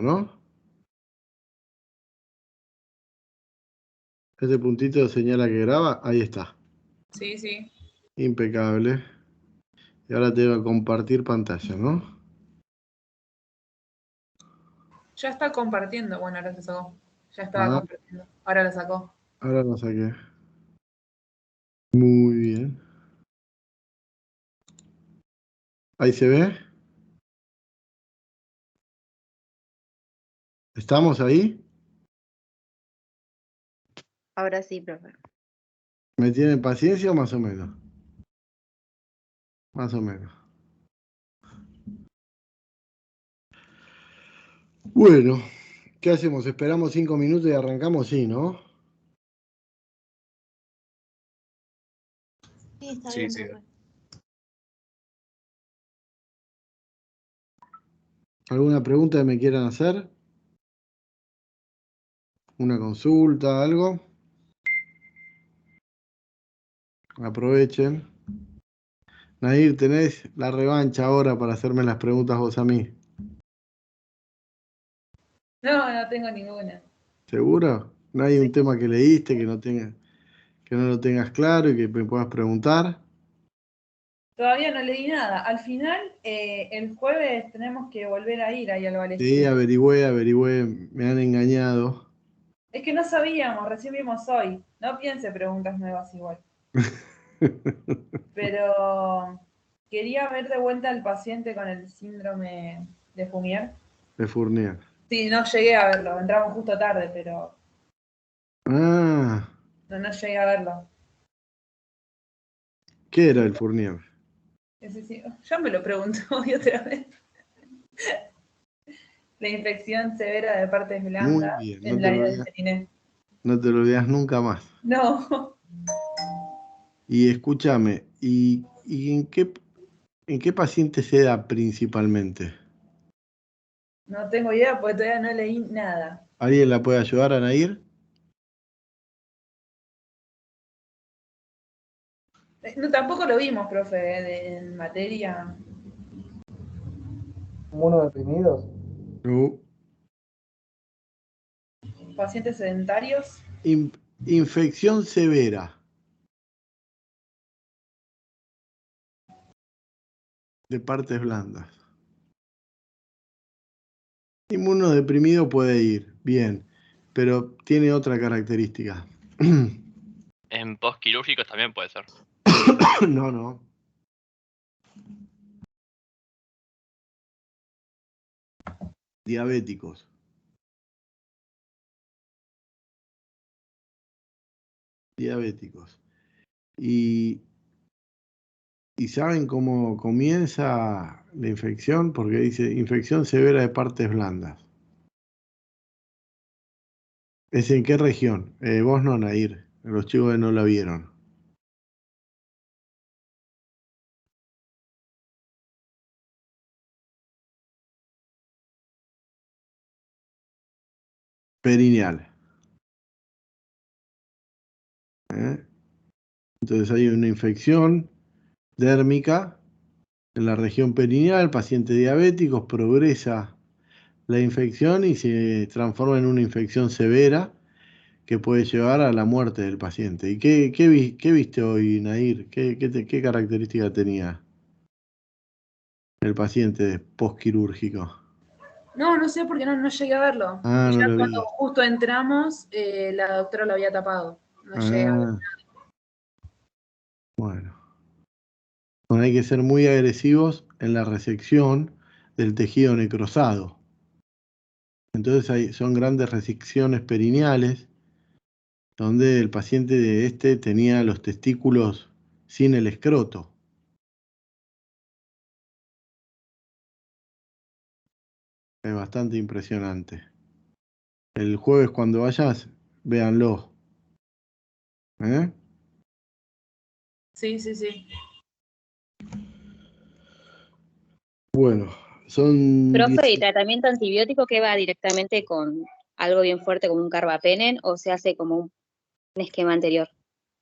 ¿no? Este puntito señala que graba. Ahí está. Sí, sí. Impecable. Y ahora te voy a compartir pantalla, ¿no? Ya está compartiendo. Bueno, ahora se sacó. Ya estaba compartiendo. Ahora lo sacó. Ahora lo saqué. Muy bien. Ahí se ve. ¿Estamos ahí? Ahora sí, profe. ¿Me tienen paciencia o más o menos? Más o menos. Bueno, ¿qué hacemos? ¿Esperamos 5 minutos y arrancamos? Sí, ¿no? Sí, está Sí, bien, sí. profe. ¿Alguna pregunta que me quieran hacer? ¿Una consulta, algo? Aprovechen. Nair, tenés la revancha ahora para hacerme las preguntas vos a mí. No, no tengo ninguna. ¿Seguro? ¿No hay Sí. un tema que leíste que no lo tengas claro y que me puedas preguntar? Todavía no leí nada. Al final, el jueves tenemos que volver a ir ahí al ballet. Sí, averigüé, me han engañado. Es que no sabíamos, recién vimos hoy. No piense preguntas nuevas igual. Pero quería ver de vuelta al paciente con el síndrome de Fumier. De Fournier. Sí, no llegué a verlo, entramos justo tarde, pero Ah, no llegué a verlo. ¿qué era el Fournier? Sí, ya me lo preguntó hoy otra vez. La infección severa de partes Muy blandas bien, en la del periné. no te lo olvidas nunca más. No, Y escúchame, ¿y en qué paciente se da principalmente? no tengo idea porque todavía no leí nada. ¿Alguien la puede ayudar a Nair? No, tampoco lo vimos, profe, en materia. Inmunodeprimidos. No. Pacientes sedentarios. Infección severa de partes blandas. Inmunodeprimido puede ir, bien, pero tiene otra característica. En postquirúrgicos también puede ser. No, no. Diabéticos. Diabéticos. ¿Y saben cómo comienza la infección? Porque dice infección severa de partes blandas. ¿Es en qué región? Vos no, Nair. Los chicos que no la vieron. Perineal. ¿Eh? Entonces hay una infección dérmica en la región perineal, pacientes diabéticos, progresa la infección y se transforma en una infección severa que puede llevar a la muerte del paciente. ¿Y qué viste hoy, Nair? ¿Qué característica tenía el paciente postquirúrgico? No sé porque no llegué a verlo. Ah, Y no ya lo cuando vi. justo entramos, la doctora lo había tapado. No llegué a ver. Ah, bueno. Bueno, hay que ser muy agresivos en la resección del tejido necrosado. Entonces son grandes resecciones perineales donde el paciente de tenía los testículos sin el escroto. Es bastante impresionante. El jueves cuando vayas, véanlo. ¿Eh? Sí. Bueno, son Profe, ¿y tratamiento antibiótico que va directamente con algo bien fuerte como un carbapenem o se hace como un esquema anterior?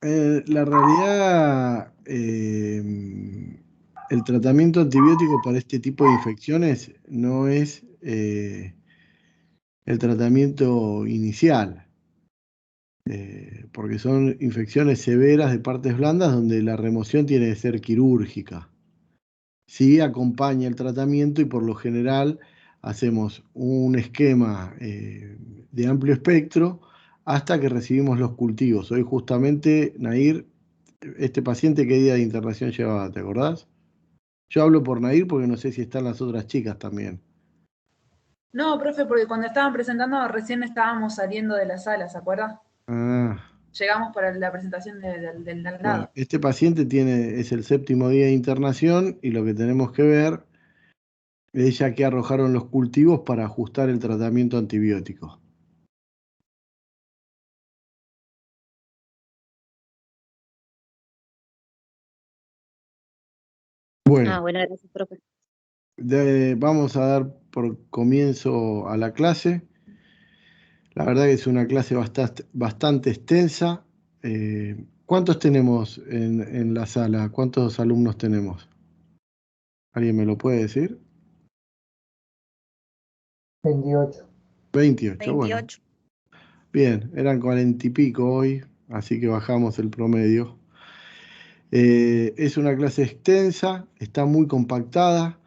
la realidad, el tratamiento antibiótico para este tipo de infecciones no es el tratamiento inicial, porque son infecciones severas de partes blandas donde la remoción tiene que ser quirúrgica. Sí acompaña el tratamiento y por lo general hacemos un esquema de amplio espectro hasta que recibimos los cultivos. Hoy justamente, Nair, este paciente, ¿qué día de internación llevaba? ¿Te acordás? Yo hablo por Nair porque no sé si están las otras chicas también. No, profe, porque cuando estaban presentando recién estábamos saliendo de la sala, ¿se acuerda? Ah, Llegamos para la presentación del al bueno, lado. este paciente es el 7º día de internación y lo que tenemos que ver es ya que arrojaron los cultivos para ajustar el tratamiento antibiótico. Bueno, Bueno, gracias, profe. vamos a dar por comienzo a la clase. La verdad que es una clase bastante extensa. ¿Cuántos tenemos en la sala? ¿Cuántos alumnos tenemos? ¿Alguien me lo puede decir? 28. 28, bueno. 28. Bien, eran 40 y pico hoy, así que bajamos el promedio. Es una clase extensa, está muy compactada.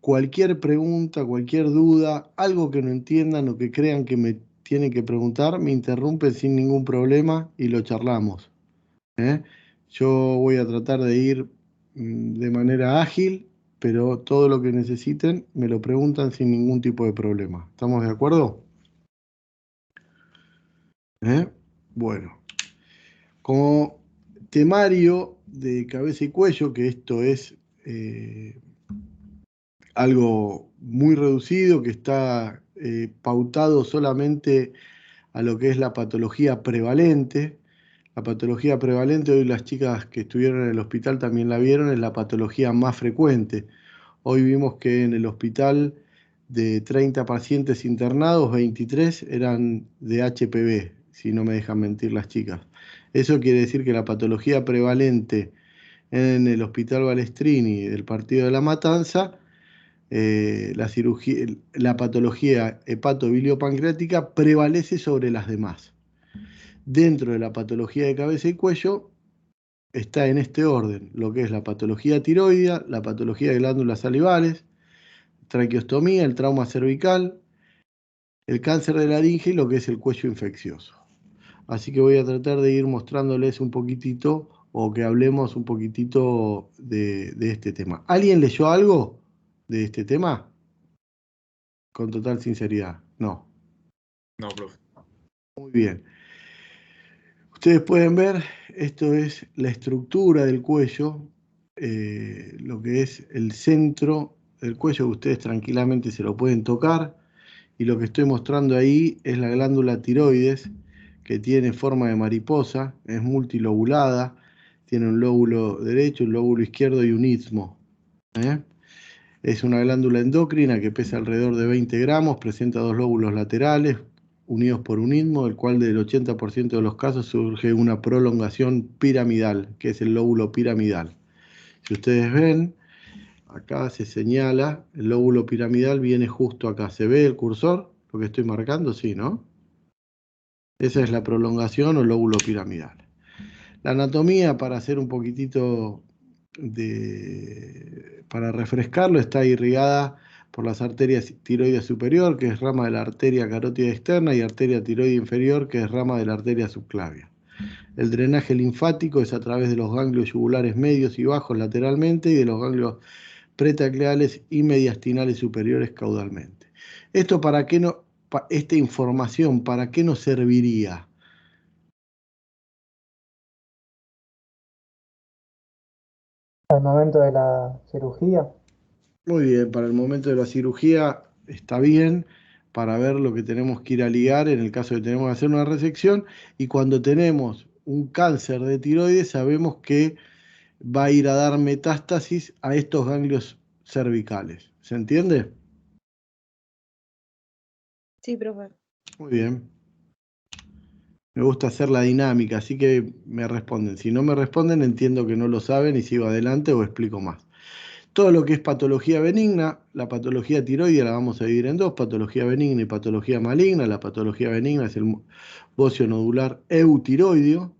Cualquier pregunta, cualquier duda, algo que no entiendan o que crean que me tienen que preguntar, me interrumpen sin ningún problema y lo charlamos. ¿eh? Yo voy a tratar de ir de manera ágil, pero todo lo que necesiten me lo preguntan sin ningún tipo de problema. ¿Estamos de acuerdo? Bueno, como temario de cabeza y cuello, que esto es algo muy reducido, que está pautado solamente a lo que es la patología prevalente. La patología prevalente, hoy las chicas que estuvieron en el hospital también la vieron, es la patología más frecuente. Hoy vimos que en el hospital de 30 pacientes internados, 23 eran de HPV, si no me dejan mentir las chicas. Eso quiere decir que la patología prevalente en el Hospital Balestrini del Partido de la Matanza, la patología hepatobiliopancreática prevalece sobre las demás. Dentro de la patología de cabeza y cuello está en este orden lo que es la patología tiroidea, la patología de glándulas salivales, traqueostomía, el trauma cervical, el cáncer de laringe y lo que es el cuello infeccioso. Así que voy a tratar de ir mostrándoles un poquitito o que hablemos un poquitito de este tema. ¿Alguien leyó algo de este tema? Con total sinceridad, no. No, profe. Muy bien. Ustedes pueden ver, esto es la estructura del cuello, lo que es el centro del cuello, que ustedes tranquilamente se lo pueden tocar. Y lo que estoy mostrando ahí es la glándula tiroides, que tiene forma de mariposa, es multilobulada, tiene un lóbulo derecho, un lóbulo izquierdo y un istmo. Es una glándula endocrina que pesa alrededor de 20 gramos, presenta 2 lóbulos laterales unidos por un istmo, del cual del 80% de los casos surge una prolongación piramidal, que es el lóbulo piramidal. Si ustedes ven, acá se señala, el lóbulo piramidal viene justo acá. ¿Se ve el cursor? Lo que estoy marcando, sí, ¿no? Esa es la prolongación o lóbulo piramidal. La anatomía, para hacer un poquitito para refrescarlo, está irrigada por las arterias tiroides superior, que es rama de la arteria carótida externa, y arteria tiroide inferior, que es rama de la arteria subclavia. El drenaje linfático es a través de los ganglios yugulares medios y bajos lateralmente y de los ganglios pretacleales y mediastinales superiores caudalmente. ¿Esto para qué no, esta información, para qué nos serviría? Al momento de la cirugía, Muy bien, para el momento de la cirugía está bien, para ver lo que tenemos que ir a ligar en el caso de que tenemos que hacer una resección, y cuando tenemos un cáncer de tiroides sabemos que va a ir a dar metástasis a estos ganglios cervicales. ¿Se entiende? Sí, profe. Muy bien. Me gusta hacer la dinámica, así que me responden. Si no me responden, entiendo que no lo saben y sigo adelante o explico más. Todo lo que es patología benigna, la patología tiroidea la vamos a dividir en dos, patología benigna y patología maligna. La patología benigna es el bocio nodular eutiroideo,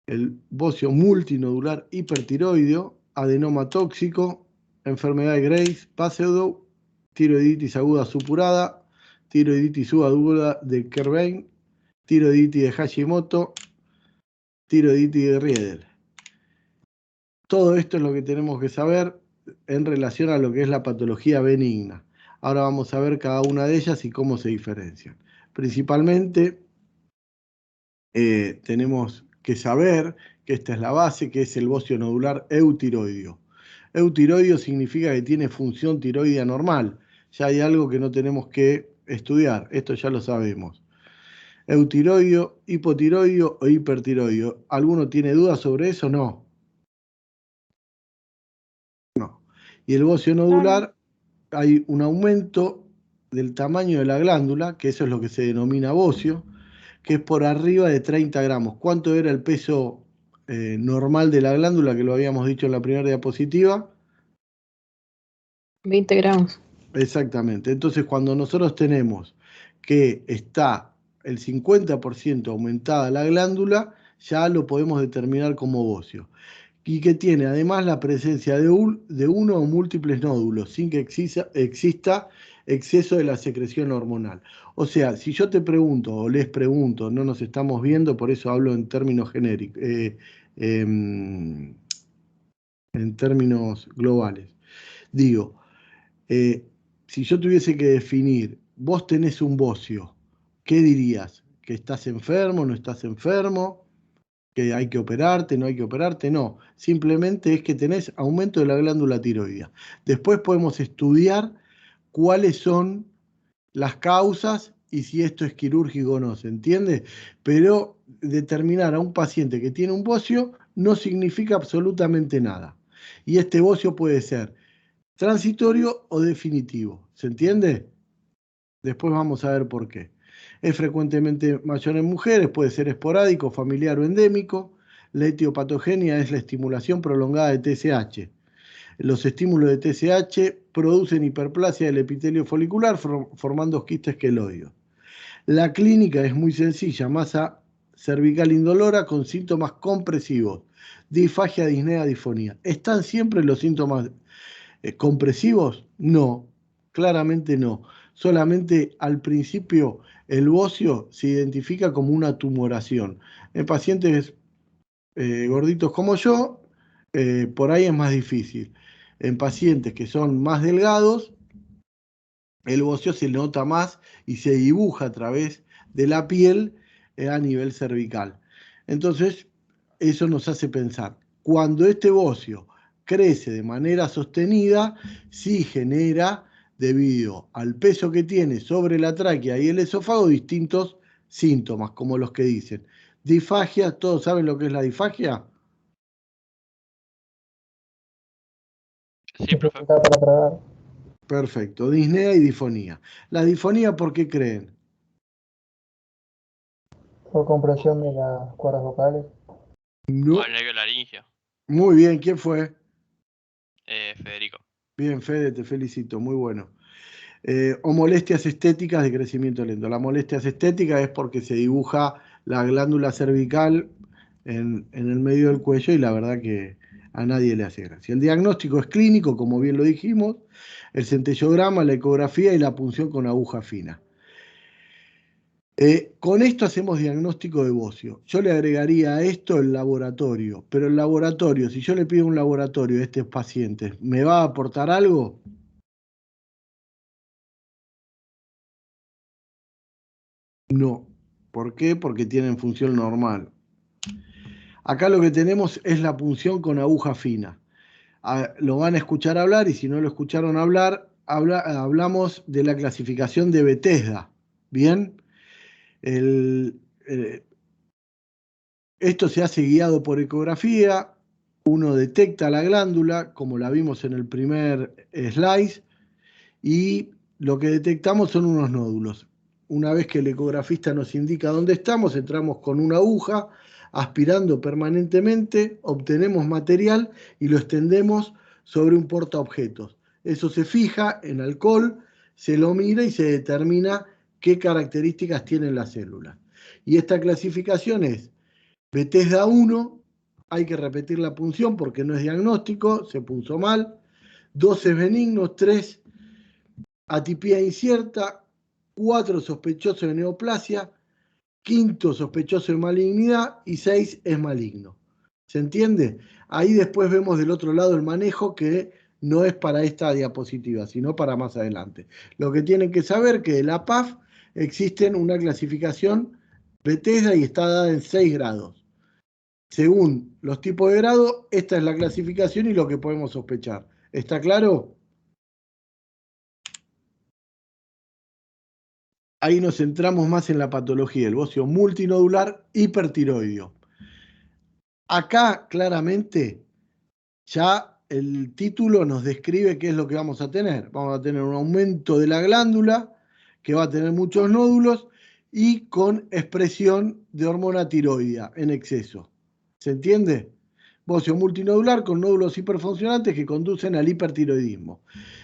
el bocio multinodular hipertiroideo, adenoma tóxico, enfermedad de Graves, pseudo, tiroiditis aguda supurada, tiroiditis subaguda de Kerbein, tiroiditis de Hashimoto, tiroiditis de Riedel. Todo esto es lo que tenemos que saber en relación a lo que es la patología benigna. Ahora vamos a ver cada una de ellas y cómo se diferencian. Principalmente tenemos que saber que esta es la base, que es el bocio nodular eutiroideo. Eutiroideo significa que tiene función tiroidea normal. Ya hay algo que no tenemos que estudiar, esto ya lo sabemos. Eutiroideo, hipotiroideo o hipertiroideo. ¿Alguno tiene dudas sobre eso? No. No. Y el bocio nodular, hay un aumento del tamaño de la glándula, que eso es lo que se denomina bocio, que es por arriba de 30 gramos. ¿Cuánto era el peso normal de la glándula, que lo habíamos dicho en la primera diapositiva? 20 gramos. Exactamente. Entonces, cuando nosotros tenemos que está el 50% aumentada la glándula, ya lo podemos determinar como bocio. Y que tiene además la presencia de uno o múltiples nódulos, sin que exista exceso de la secreción hormonal. O sea, si yo te pregunto o les pregunto, no nos estamos viendo, por eso hablo en términos genéricos, en términos globales. Digo, si yo tuviese que definir, vos tenés un bocio, ¿qué dirías? ¿Que estás enfermo, no estás enfermo? ¿Que hay que operarte, no hay que operarte? No, simplemente es que tenés aumento de la glándula tiroidea. Después podemos estudiar cuáles son las causas y si esto es quirúrgico o no, ¿se entiende? Pero determinar a un paciente que tiene un bocio no significa absolutamente nada. Y este bocio puede ser transitorio o definitivo, ¿se entiende? Después vamos a ver por qué. Es frecuentemente mayor en mujeres, puede ser esporádico, familiar o endémico. La etiopatogenia es la estimulación prolongada de TSH. Los estímulos de TSH producen hiperplasia del epitelio folicular, formando quistes queloides. La clínica es muy sencilla, masa cervical indolora con síntomas compresivos, disfagia, disnea, disfonía. ¿Están siempre los síntomas compresivos? No, claramente no. Solamente al principio el bocio se identifica como una tumoración. En pacientes gorditos como yo, por ahí es más difícil. En pacientes que son más delgados, el bocio se nota más y se dibuja a través de la piel a nivel cervical. Entonces, eso nos hace pensar, cuando este bocio crece de manera sostenida, sí genera, debido al peso que tiene sobre la tráquea y el esófago, distintos síntomas, como los que dicen. Disfagia, ¿todos saben lo que es la disfagia? Sí, profe. Dificultad para tragar. Perfecto, disnea y disfonía. La disfonía, ¿por qué creen? Por compresión de las cuerdas vocales. No. O el nervio laringio. Muy bien, ¿quién fue? Federico. Bien, Fede, te felicito, muy bueno. O molestias estéticas de crecimiento lento. La molestias estética es porque se dibuja la glándula cervical en el medio del cuello y la verdad que a nadie le hace gracia. El diagnóstico es clínico, como bien lo dijimos, el centellograma, la ecografía y la punción con aguja fina. Con esto hacemos diagnóstico de bocio. Yo le agregaría a esto el laboratorio, pero el laboratorio, si yo le pido un laboratorio a estos pacientes, ¿me va a aportar algo? No. ¿Por qué? Porque tienen función normal. Acá lo que tenemos es la punción con aguja fina. Lo van a escuchar hablar y si no lo escucharon hablar, hablamos de la clasificación de Bethesda. ¿Bien? Esto se hace guiado por ecografía. Uno detecta la glándula, como la vimos en el primer slide, y lo que detectamos son unos nódulos. Una vez que el ecografista nos indica dónde estamos, entramos con una aguja, aspirando permanentemente, obtenemos material y lo extendemos sobre un portaobjetos. Eso se fija en alcohol, se lo mira y se determina qué características tienen las células. Y esta clasificación es Bethesda 1, hay que repetir la punción porque no es diagnóstico, se punzó mal. 2 es benigno, 3 atipía incierta, 4 sospechoso de neoplasia, 5 sospechoso de malignidad y 6 es maligno. ¿Se entiende? Ahí después vemos del otro lado el manejo que no es para esta diapositiva, sino para más adelante. Lo que tienen que saber que de la PAF existe una clasificación Bethesda y está dada en 6 grados. Según los tipos de grado, esta es la clasificación y lo que podemos sospechar. ¿Está claro? Ahí nos centramos más en la patología, el bocio multinodular hipertiroideo. Acá claramente ya el título nos describe qué es lo que vamos a tener. Vamos a tener un aumento de la glándula que va a tener muchos nódulos y con expresión de hormona tiroidea en exceso. ¿Se entiende? Bocio multinodular con nódulos hiperfuncionantes que conducen al hipertiroidismo.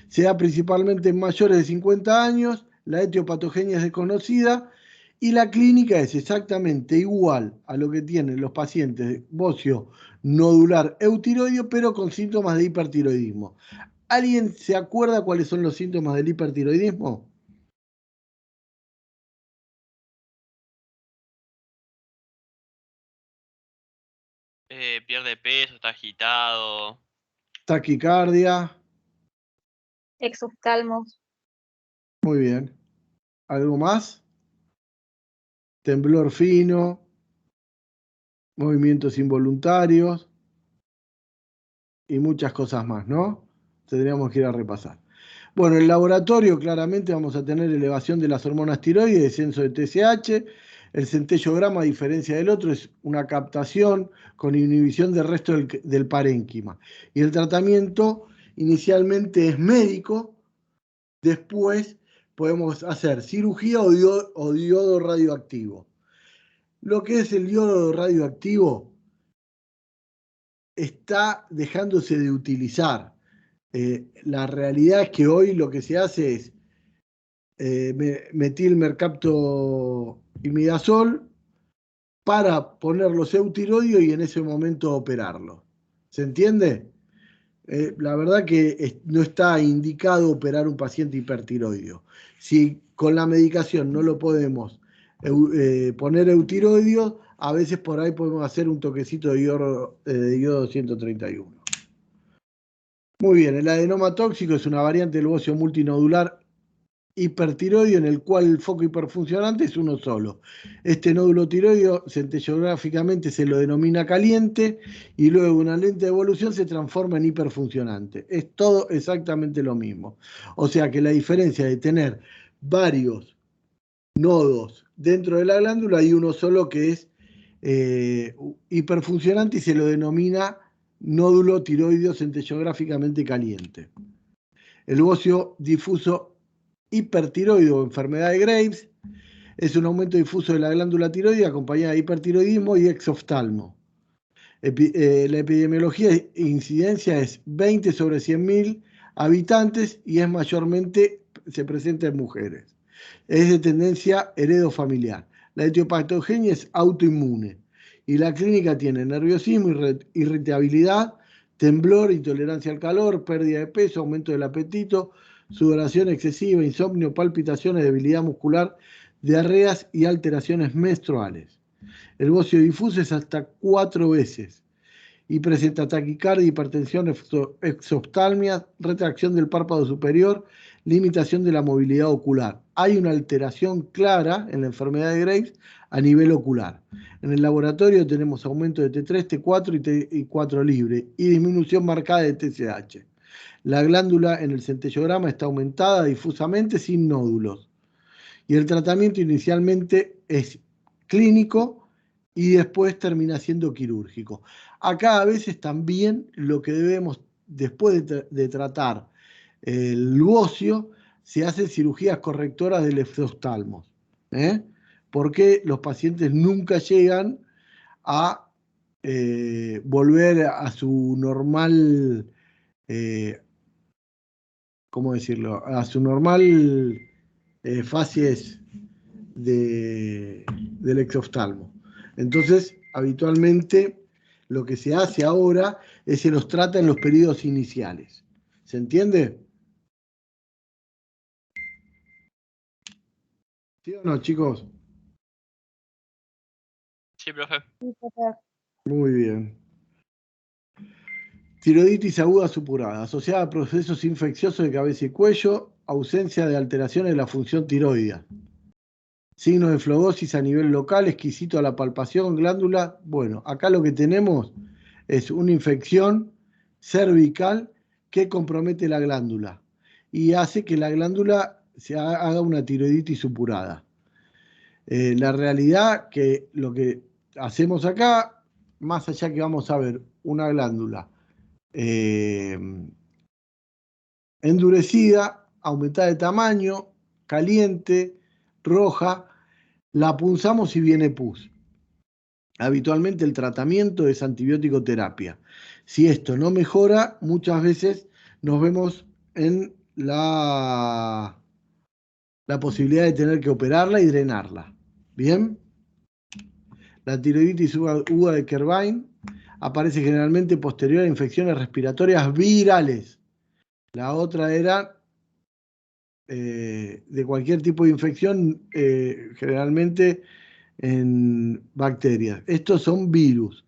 Se da principalmente en mayores de 50 años, la etiopatogenia es desconocida y la clínica es exactamente igual a lo que tienen los pacientes de bocio nodular eutiroideo, pero con síntomas de hipertiroidismo. ¿Alguien se acuerda cuáles son los síntomas del hipertiroidismo? Pierde peso, está agitado. Taquicardia. Exoftalmos. Muy bien. ¿Algo más? Temblor fino. Movimientos involuntarios. Y muchas cosas más, ¿no? Tendríamos que ir a repasar. Bueno, en el laboratorio claramente vamos a tener elevación de las hormonas tiroides, descenso de TSH. El centellograma, a diferencia del otro, es una captación con inhibición del resto del parénquima. Y el tratamiento inicialmente es médico, después podemos hacer cirugía o diodo radioactivo. Lo que es el diodo radioactivo está dejándose de utilizar. La realidad es que hoy lo que se hace es metilmercaptoimidazol para poner los eutiroides y en ese momento operarlo. ¿Se entiende? La verdad que no está indicado operar un paciente hipertiroideo. Si con la medicación no lo podemos poner eutiroideo, a veces por ahí podemos hacer un toquecito de iodo 131. Muy bien, el adenoma tóxico es una variante del bocio multinodular hipertiroideo en el cual el foco hiperfuncionante es uno solo. Este nódulo tiroideo centellográficamente se lo denomina caliente y luego de una lenta evolución se transforma en hiperfuncionante. Es todo exactamente lo mismo. O sea que la diferencia de tener varios nodos dentro de la glándula hay uno solo que es hiperfuncionante y se lo denomina nódulo tiroideo centellográficamente caliente. El bocio difuso hipertiroideo o enfermedad de Graves es un aumento difuso de la glándula tiroidea acompañada de hipertiroidismo y exoftalmo. La epidemiología de incidencia es 20 sobre 100.000 habitantes y es mayormente se presenta en mujeres. Es de tendencia heredofamiliar. La etiopatogenia es autoinmune y la clínica tiene nerviosismo, irritabilidad, temblor, intolerancia al calor, pérdida de peso, aumento del apetito, sudoración excesiva, insomnio, palpitaciones, debilidad muscular, diarreas y alteraciones menstruales. El bocio difuso es hasta 4 veces y presenta taquicardia, hipertensión, exoftalmia, retracción del párpado superior, limitación de la movilidad ocular. Hay una alteración clara en la enfermedad de Graves a nivel ocular. En el laboratorio tenemos aumento de T3, T4 y T4 libre y disminución marcada de TSH. La glándula en el centellograma está aumentada difusamente sin nódulos. Y el tratamiento inicialmente es clínico y después termina siendo quirúrgico. Acá a veces también lo que debemos, después de tratar el bocio, se hacen cirugías correctoras del exoftalmos. Porque los pacientes nunca llegan a volver a su normal ¿cómo decirlo? A su normal facies del exoftalmo. Entonces, habitualmente, lo que se hace ahora es se los trata en los periodos iniciales. ¿Se entiende? ¿Sí o no, chicos? Sí, profe. Muy bien. Tiroiditis aguda supurada, asociada a procesos infecciosos de cabeza y cuello, ausencia de alteraciones de la función tiroidea. Signos de flebosis a nivel local, exquisito a la palpación, glándula. Bueno, acá lo que tenemos es una infección cervical que compromete la glándula y hace que la glándula se haga una tiroiditis supurada. La realidad que lo que hacemos acá, más allá que vamos a ver una glándula endurecida, aumentada de tamaño, caliente, roja, la punzamos y viene pus. Habitualmente el tratamiento es antibiótico terapia. Si esto no mejora, muchas veces nos vemos en la posibilidad de tener que operarla y drenarla. ¿Bien? La tiroiditis aguda de Kerbein aparece generalmente posterior a infecciones respiratorias virales. La otra era de cualquier tipo de infección, generalmente en bacterias. Estos son virus.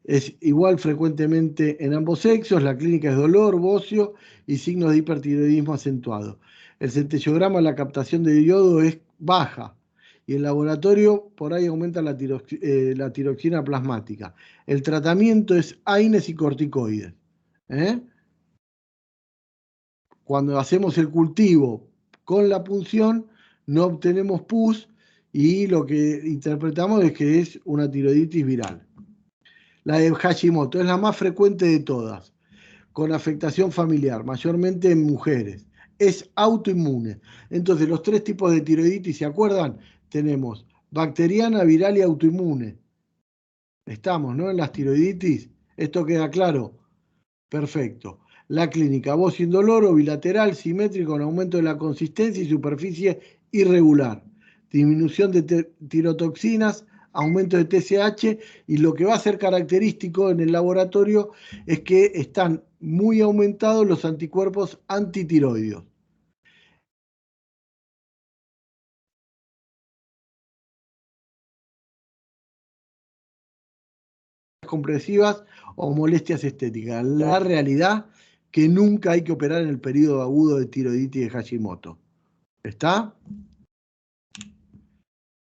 Es igual frecuentemente en ambos sexos. La clínica es dolor, bocio y signos de hipertiroidismo acentuado. El centellograma, la captación de yodo es baja y el laboratorio por ahí aumenta la tiroxina plasmática. El tratamiento es AINES y corticoides. Cuando hacemos el cultivo con la punción, no obtenemos pus y lo que interpretamos es que es una tiroiditis viral. La de Hashimoto es la más frecuente de todas, con afectación familiar, mayormente en mujeres. Es autoinmune. Entonces, los tres tipos de tiroiditis, ¿se acuerdan? Tenemos bacteriana, viral y autoinmune. Estamos, ¿no? En las tiroiditis. ¿Esto queda claro? Perfecto. La clínica, bocio indoloro, bilateral, simétrico, con aumento de la consistencia y superficie irregular. Disminución de tirotoxinas, aumento de TSH, y lo que va a ser característico en el laboratorio es que están muy aumentados los anticuerpos antitiroideos. Compresivas o molestias estéticas. La realidad que nunca hay que operar en el periodo agudo de tiroiditis de Hashimoto. ¿Está?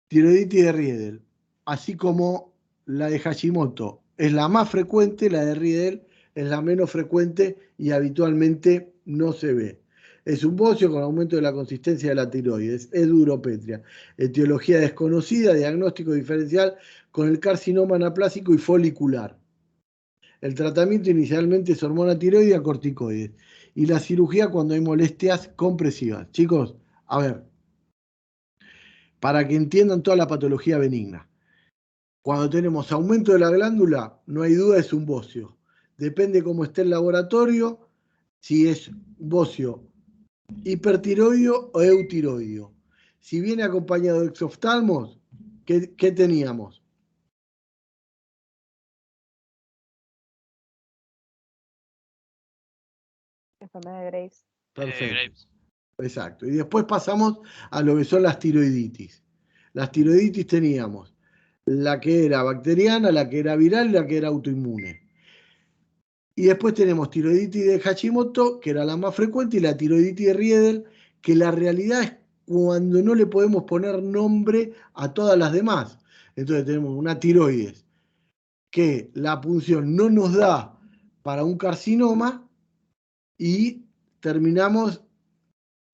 Tiroiditis de Riedel, así como la de Hashimoto es la más frecuente, la de Riedel es la menos frecuente y habitualmente no se ve. Es un bocio con aumento de la consistencia de la tiroides, es duropetria. Etiología desconocida, diagnóstico diferencial con el carcinoma anaplásico y folicular. El tratamiento inicialmente es hormona tiroidea, corticoides. Y la cirugía cuando hay molestias compresivas. Chicos, a ver, para que entiendan toda la patología benigna. Cuando tenemos aumento de la glándula, no hay duda, es un bocio. Depende cómo esté el laboratorio, si es bocio hipertiroideo o eutiroideo. Si viene acompañado de exoftalmos, ¿qué teníamos? Enfermedad de Graves. Perfecto. Graves. Exacto. Y después pasamos a lo que son las tiroiditis. Las tiroiditis teníamos la que era bacteriana, la que era viral y la que era autoinmune. Y después tenemos tiroiditis de Hashimoto, que era la más frecuente, y la tiroiditis de Riedel, que la realidad es cuando no le podemos poner nombre a todas las demás. Entonces tenemos una tiroides que la punción no nos da para un carcinoma y terminamos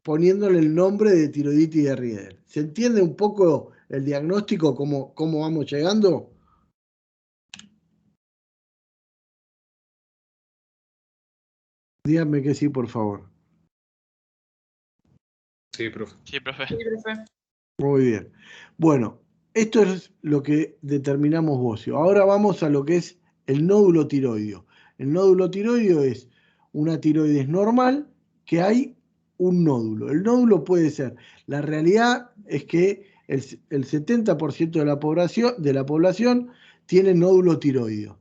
poniéndole el nombre de tiroiditis de Riedel. ¿Se entiende un poco el diagnóstico, cómo vamos llegando? Díganme que sí, por favor. Sí, profe. Sí, profe. Sí, profe. Muy bien. Bueno, esto es lo que determinamos bocio. Ahora vamos a lo que es el nódulo tiroideo. El nódulo tiroideo es una tiroides normal, que hay un nódulo. El nódulo puede ser, la realidad es que el 70% de la población tiene nódulo tiroideo.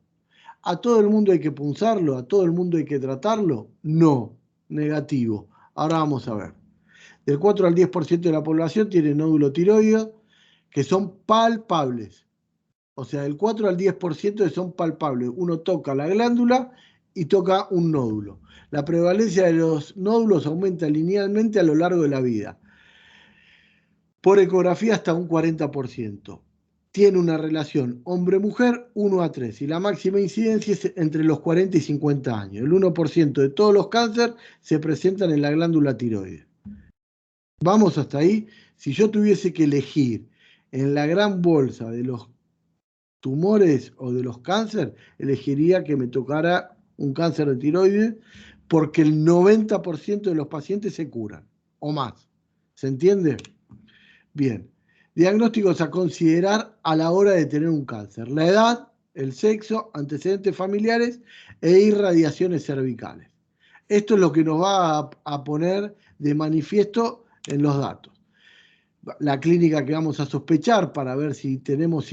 ¿A todo el mundo hay que punzarlo? ¿A todo el mundo hay que tratarlo? No, negativo. Ahora vamos a ver. Del 4 al 10% de la población tiene nódulo tiroideo que son palpables. O sea, del 4 al 10% son palpables. Uno toca la glándula y toca un nódulo. La prevalencia de los nódulos aumenta linealmente a lo largo de la vida. Por ecografía hasta un 40%. Tiene una relación hombre-mujer 1 a 3 y la máxima incidencia es entre los 40 y 50 años. El 1% de todos los cánceres se presentan en la glándula tiroides. Vamos hasta ahí. Si yo tuviese que elegir en la gran bolsa de los tumores o de los cánceres, elegiría que me tocara un cáncer de tiroides porque el 90% de los pacientes se curan o más. ¿Se entiende? Bien. Diagnósticos a considerar a la hora de tener un cáncer: la edad, el sexo, antecedentes familiares e irradiaciones cervicales. Esto es lo que nos va a poner de manifiesto en los datos. La clínica que vamos a sospechar para ver si tenemos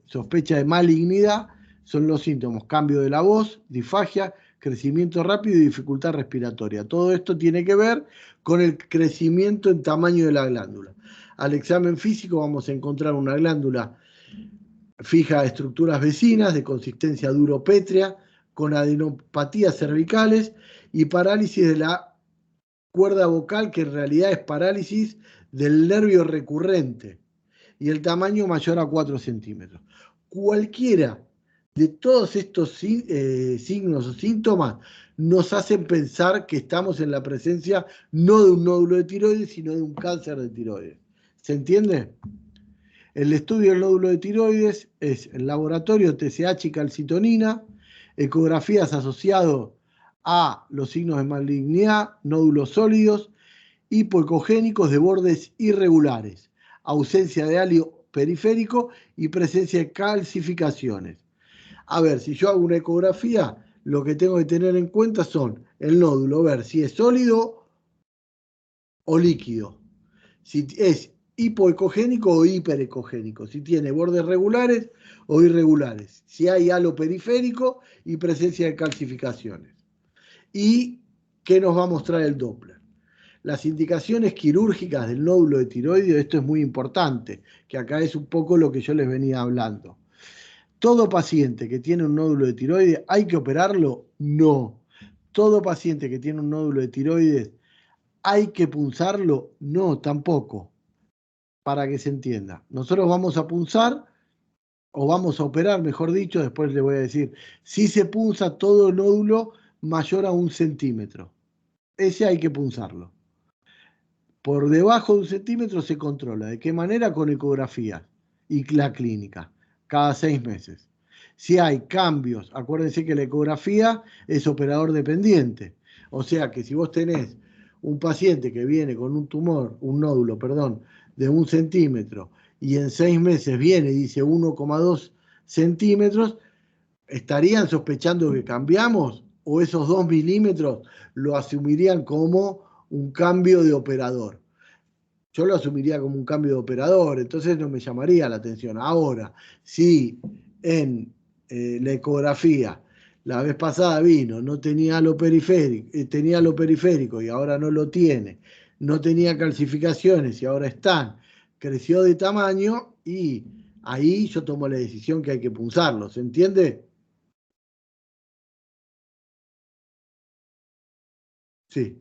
sospecha de malignidad son los síntomas: cambio de la voz, disfagia, crecimiento rápido y dificultad respiratoria. Todo esto tiene que ver con el crecimiento en tamaño de la glándula. Al examen físico vamos a encontrar una glándula fija a estructuras vecinas de consistencia duropétrea, con adenopatías cervicales y parálisis de la cuerda vocal, que en realidad es parálisis del nervio recurrente, y el tamaño mayor a 4 centímetros. Cualquiera de todos estos signos o síntomas nos hacen pensar que estamos en la presencia no de un nódulo de tiroides, sino de un cáncer de tiroides. ¿Se entiende? El estudio del nódulo de tiroides es el laboratorio TSH y calcitonina, ecografías asociadas a los signos de malignidad, nódulos sólidos, hipoecogénicos de bordes irregulares, ausencia de halo periférico y presencia de calcificaciones. A ver, si yo hago una ecografía, lo que tengo que tener en cuenta son el nódulo, ver si es sólido o líquido, si es hipoecogénico o hiperecogénico, si tiene bordes regulares o irregulares, si hay halo periférico y presencia de calcificaciones. ¿Y qué nos va a mostrar el Doppler? Las indicaciones quirúrgicas del nódulo de tiroides, esto es muy importante, que acá es un poco lo que yo les venía hablando. ¿Todo paciente que tiene un nódulo de tiroides hay que operarlo? No. ¿Todo paciente que tiene un nódulo de tiroides hay que punzarlo? No, tampoco. Para que se entienda. Nosotros vamos a punzar, o vamos a operar, mejor dicho, después les voy a decir, si se punza todo nódulo mayor a 1 centímetro. Ese hay que punzarlo. Por debajo de 1 centímetro se controla. ¿De qué manera? Con ecografía y la clínica, cada 6 meses. Si hay cambios, acuérdense que la ecografía es operador dependiente. O sea que si vos tenés un paciente que viene con un tumor, un nódulo, perdón, de 1 centímetro y en 6 meses viene y dice 1,2 centímetros, ¿estarían sospechando que cambiamos? ¿O esos 2 milímetros lo asumirían como un cambio de operador? Yo lo asumiría como un cambio de operador, entonces no me llamaría la atención. Ahora, si en la ecografía la vez pasada vino, no tenía halo periférico, tenía halo periférico y ahora no lo tiene, no tenía calcificaciones y ahora están, creció de tamaño, y ahí yo tomo la decisión que hay que punzarlo, ¿se entiende? Sí.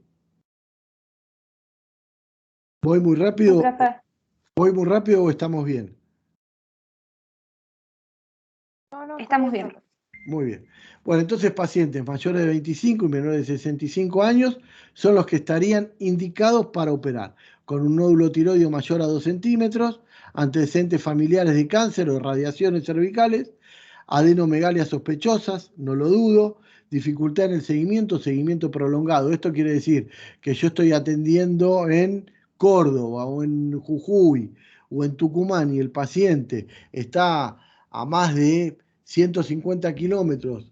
¿Voy muy rápido? Profe, ¿Voy muy rápido o estamos bien? no, Estamos bien. profe. Muy bien. Bueno, entonces pacientes mayores de 25 y menores de 65 años son los que estarían indicados para operar, con un nódulo tiroideo mayor a 2 centímetros, antecedentes familiares de cáncer o radiaciones cervicales, adenomegalias sospechosas, no lo dudo, dificultad en el seguimiento prolongado. Esto quiere decir que yo estoy atendiendo en Córdoba o en Jujuy o en Tucumán y el paciente está a más de 150 kilómetros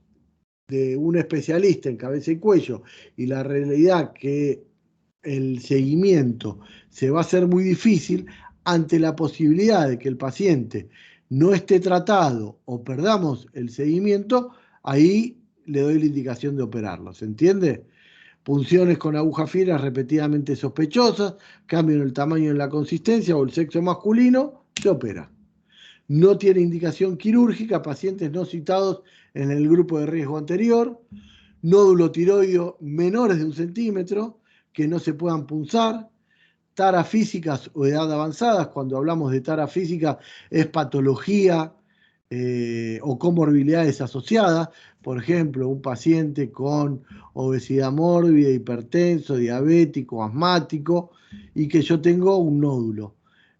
de un especialista en cabeza y cuello y la realidad que el seguimiento se va a hacer muy difícil ante la posibilidad de que el paciente no esté tratado o perdamos el seguimiento, ahí le doy la indicación de operarlo, ¿se entiende? Punciones con agujas fieras repetidamente sospechosas, cambio en el tamaño y en la consistencia o el sexo masculino, se opera. No tiene indicación quirúrgica, pacientes no citados en el grupo de riesgo anterior, nódulo tiroideo menores de 1 centímetro, que no se puedan punzar, taras físicas o edad avanzadas. Cuando hablamos de tara física es patología o comorbilidades asociadas. Por ejemplo, un paciente con obesidad mórbida, hipertenso, diabético, asmático, y que yo tengo un nódulo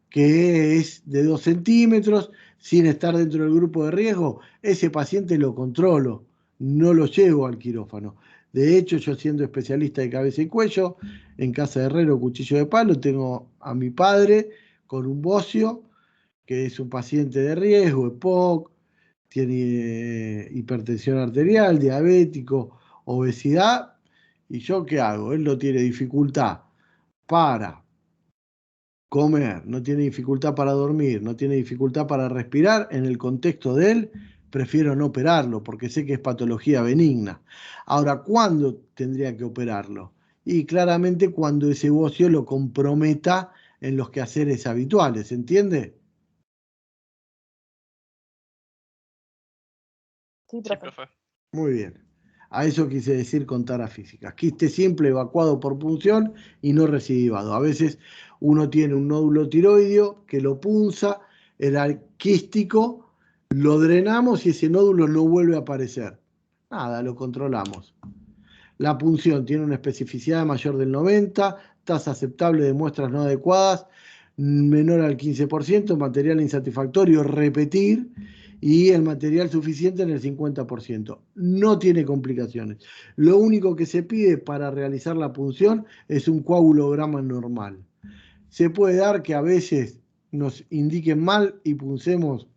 que es de 2 centímetros, sin estar dentro del grupo de riesgo, ese paciente lo controlo, no lo llevo al quirófano. De hecho, yo siendo especialista de cabeza y cuello, en Casa de Herrero, Cuchillo de Palo, tengo a mi padre con un bocio, que es un paciente de riesgo, EPOC, tiene hipertensión arterial, diabético, obesidad, y yo ¿qué hago? Él no tiene dificultad para comer, no tiene dificultad para dormir, no tiene dificultad para respirar, en el contexto de él, prefiero no operarlo porque sé que es patología benigna. Ahora, ¿cuándo tendría que operarlo? Y claramente cuando ese bocio lo comprometa en los quehaceres habituales, ¿entiende? Sí, Sí, profe. profe. Muy bien. A eso quise decir con taras físicas. Quiste simple evacuado por punción y no recidivado. A veces uno tiene un nódulo tiroideo que lo punza, era quístico, lo drenamos y ese nódulo no vuelve a aparecer. Nada, lo controlamos. La punción tiene una especificidad mayor del 90%, tasa aceptable de muestras no adecuadas menor al 15%, material insatisfactorio, repetir, y el material suficiente en el 50%. No tiene complicaciones. Lo único que se pide para realizar la punción es un coagulograma normal. Se puede dar que a veces nos indiquen mal y puncemos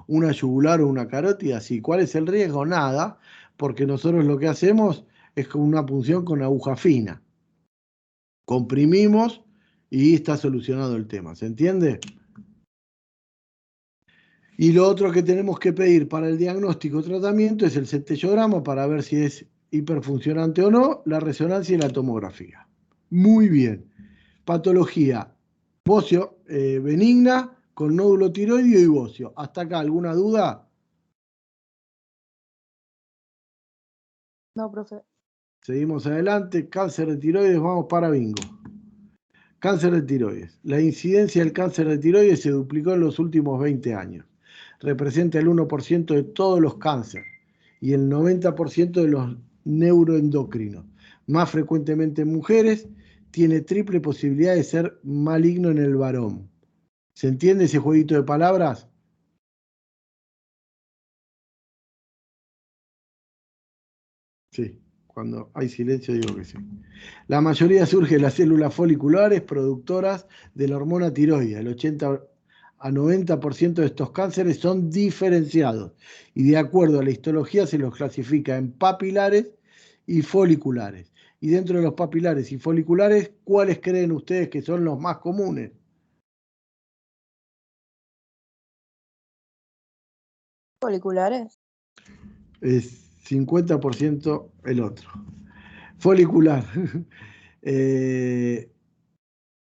una yugular o una carótida. ¿Sí? ¿Cuál es el riesgo? Nada, porque nosotros lo que hacemos es con una punción con aguja fina. Comprimimos y está solucionado el tema. ¿Se entiende? Y lo otro que tenemos que pedir para el diagnóstico o tratamiento es el centellograma para ver si es hiperfuncionante o no, la resonancia y la tomografía. Muy bien. Patología bocio benigna con nódulo tiroideo y bocio. ¿Hasta acá alguna duda? No, profe. Seguimos adelante. Cáncer de tiroides, vamos para bingo. Cáncer de tiroides. La incidencia del cáncer de tiroides se duplicó en los últimos 20 años. Representa el 1% de todos los cánceres y el 90% de los neuroendocrinos. Más frecuentemente en mujeres, tiene triple posibilidad de ser maligno en el varón. ¿Se entiende ese jueguito de palabras? Sí, cuando hay silencio digo que sí. La mayoría surge de las células foliculares productoras de la hormona tiroidea. El 80 a 90% de estos cánceres son diferenciados y de acuerdo a la histología se los clasifica en papilares y foliculares. Y dentro de los papilares y foliculares, ¿cuáles creen ustedes que son los más comunes? Foliculares. Es 50% el otro. Folicular.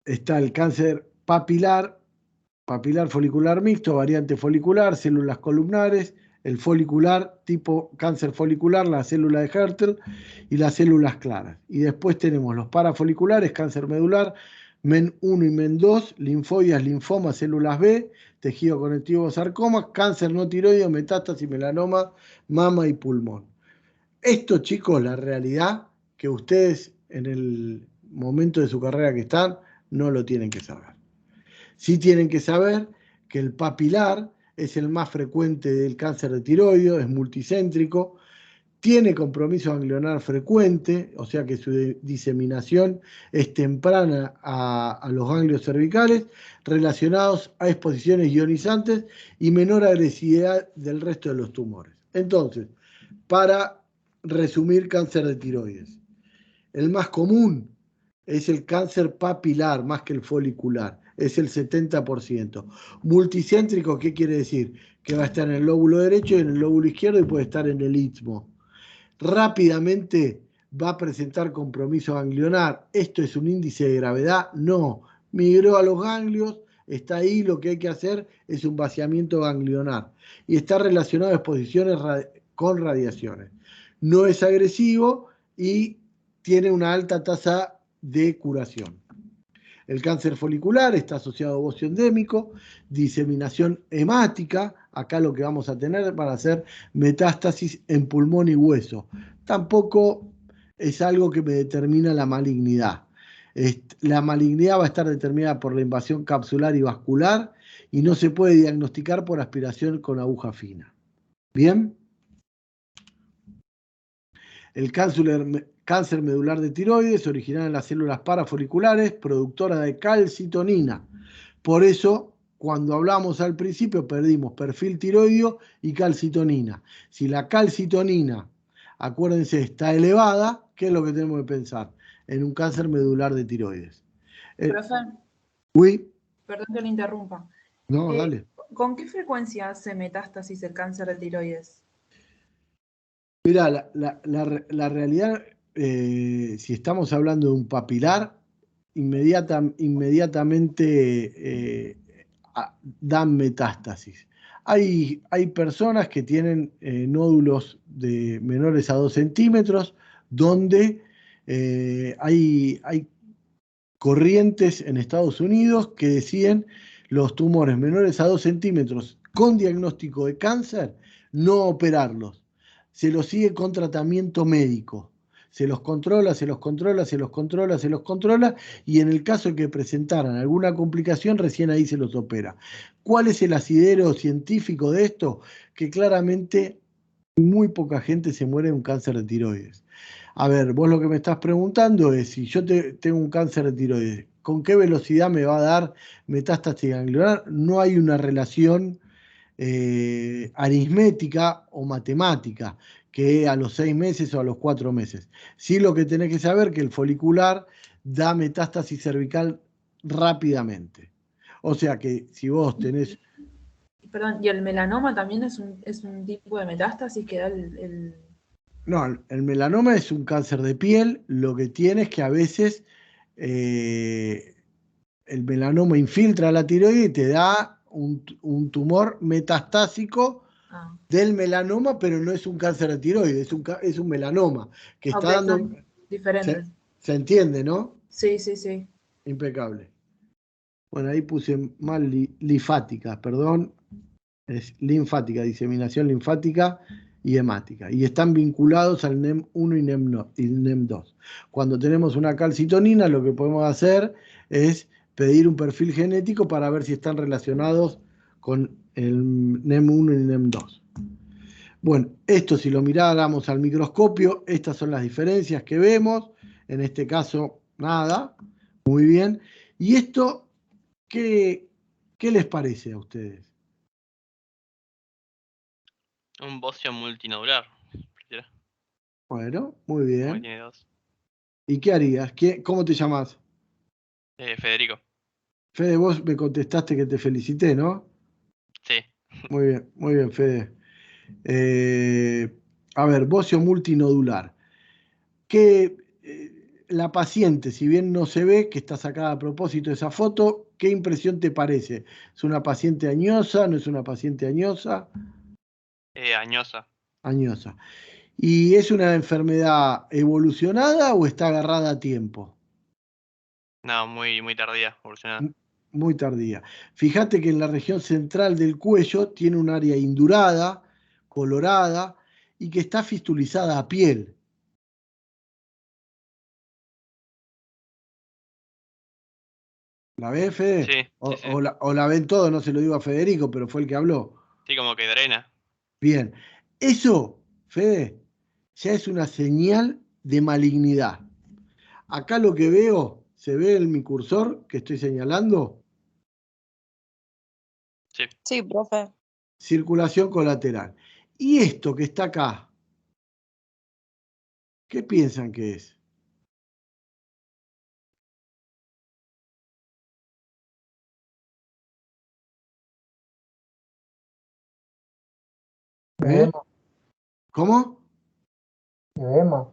Está el cáncer papilar folicular mixto, variante folicular, células columnares, el folicular tipo cáncer folicular, la célula de Hertel y las células claras. Y después tenemos los parafoliculares, cáncer medular, MEN 1 y MEN 2, linfoides, linfomas, células B, tejido conectivo sarcoma, cáncer no tiroideo, metástasis, melanoma, mama y pulmón. Esto, chicos, la realidad que ustedes en el momento de su carrera que están, no lo tienen que saber. Sí tienen que saber que el papilar es el más frecuente del cáncer de tiroideo, es multicéntrico, tiene compromiso ganglionar frecuente, o sea que su diseminación es temprana a los ganglios cervicales, relacionados a exposiciones ionizantes y menor agresividad del resto de los tumores. Entonces, para resumir cáncer de tiroides. El más común es el cáncer papilar, más que el folicular, es el 70%. Multicéntrico, ¿qué quiere decir? Que va a estar en el lóbulo derecho y en el lóbulo izquierdo y puede estar en el istmo. Rápidamente va a presentar compromiso ganglionar. ¿Esto es un índice de gravedad? No. Migró a los ganglios, está ahí, lo que hay que hacer es un vaciamiento ganglionar. Y está relacionado a exposiciones con radiaciones. No es agresivo y tiene una alta tasa de curación. El cáncer folicular está asociado a bocio endémico, diseminación hemática. Acá lo que vamos a tener van a ser metástasis en pulmón y hueso. Tampoco es algo que me determina la malignidad. La malignidad va a estar determinada por la invasión capsular y vascular y no se puede diagnosticar por aspiración con aguja fina. ¿Bien? El cáncer medular de tiroides original en las células parafoliculares, productora de calcitonina. Por eso, cuando hablamos al principio, perdimos perfil tiroideo y calcitonina. Si la calcitonina, acuérdense, está elevada, ¿qué es lo que tenemos que pensar? En un cáncer medular de tiroides. Profe, Uy, perdón que le interrumpa. no, dale. ¿Con qué frecuencia hace metástasis el cáncer de tiroides? Mirá, la realidad, si estamos hablando de un papilar, inmediatamente dan metástasis. Hay personas que tienen nódulos de menores a 2 centímetros, donde hay corrientes en Estados Unidos que deciden los tumores menores a 2 centímetros con diagnóstico de cáncer, no operarlos. Se los sigue con tratamiento médico. Se los controla, se los controla, se los controla, se los controla, y en el caso de que presentaran alguna complicación, recién ahí se los opera. ¿Cuál es el asidero científico de esto? Que claramente muy poca gente se muere de un cáncer de tiroides. A ver, vos lo que me estás preguntando es, si yo tengo un cáncer de tiroides, ¿con qué velocidad me va a dar metástasis ganglionar? No hay una relación aritmética o matemática que a los 6 meses o a los 4 meses. Sí, lo que tenés que saber que el folicular da metástasis cervical rápidamente. O sea que si vos tenés... Perdón, ¿y el melanoma también es un tipo de metástasis que da el... No, el melanoma es un cáncer de piel, lo que tiene es que a veces el melanoma infiltra la tiroides y te da un tumor metastásico del melanoma, pero no es un cáncer de tiroides, es un melanoma que está dando... Son diferentes. Se entiende, ¿no? Sí, sí, sí. Impecable. Bueno, ahí puse mal linfática, perdón. Es linfática, diseminación linfática y hemática. Y están vinculados al NEM1 y NEM2. Cuando tenemos una calcitonina, lo que podemos hacer es pedir un perfil genético para ver si están relacionados con el NEM1 y NEM2. Bueno, esto si lo miráramos al microscopio, estas son las diferencias que vemos. En este caso, nada. Muy bien. ¿Y esto qué les parece a ustedes? Un bocio multinodular. Bueno, muy bien. Tiene 2. ¿Y qué harías? ¿Cómo te llamas? Federico. Fede, vos me contestaste que te felicité, ¿no? Sí. Muy bien, Fede. A ver, bocio multinodular. La paciente, si bien no se ve, que está sacada a propósito esa foto, ¿qué impresión te parece? ¿Es una paciente añosa? ¿No es una paciente añosa? Añosa. Añosa. ¿Y es una enfermedad evolucionada o está agarrada a tiempo? No, muy tardía, evolucionada. Muy tardía. Fíjate que en la región central del cuello tiene un área indurada, colorada y que está fistulizada a piel. ¿La ves, Fede? Sí, sí, sí. O la ven todos, no se lo digo a Federico, pero fue el que habló. Sí, como que drena. Bien. Eso, Fede, ya es una señal de malignidad. Acá lo que veo, ¿se ve en mi cursor que estoy señalando? Sí. Sí, profe. Circulación colateral. Y esto que está acá, ¿Qué piensan que es? Edema, ¿Cómo? edema,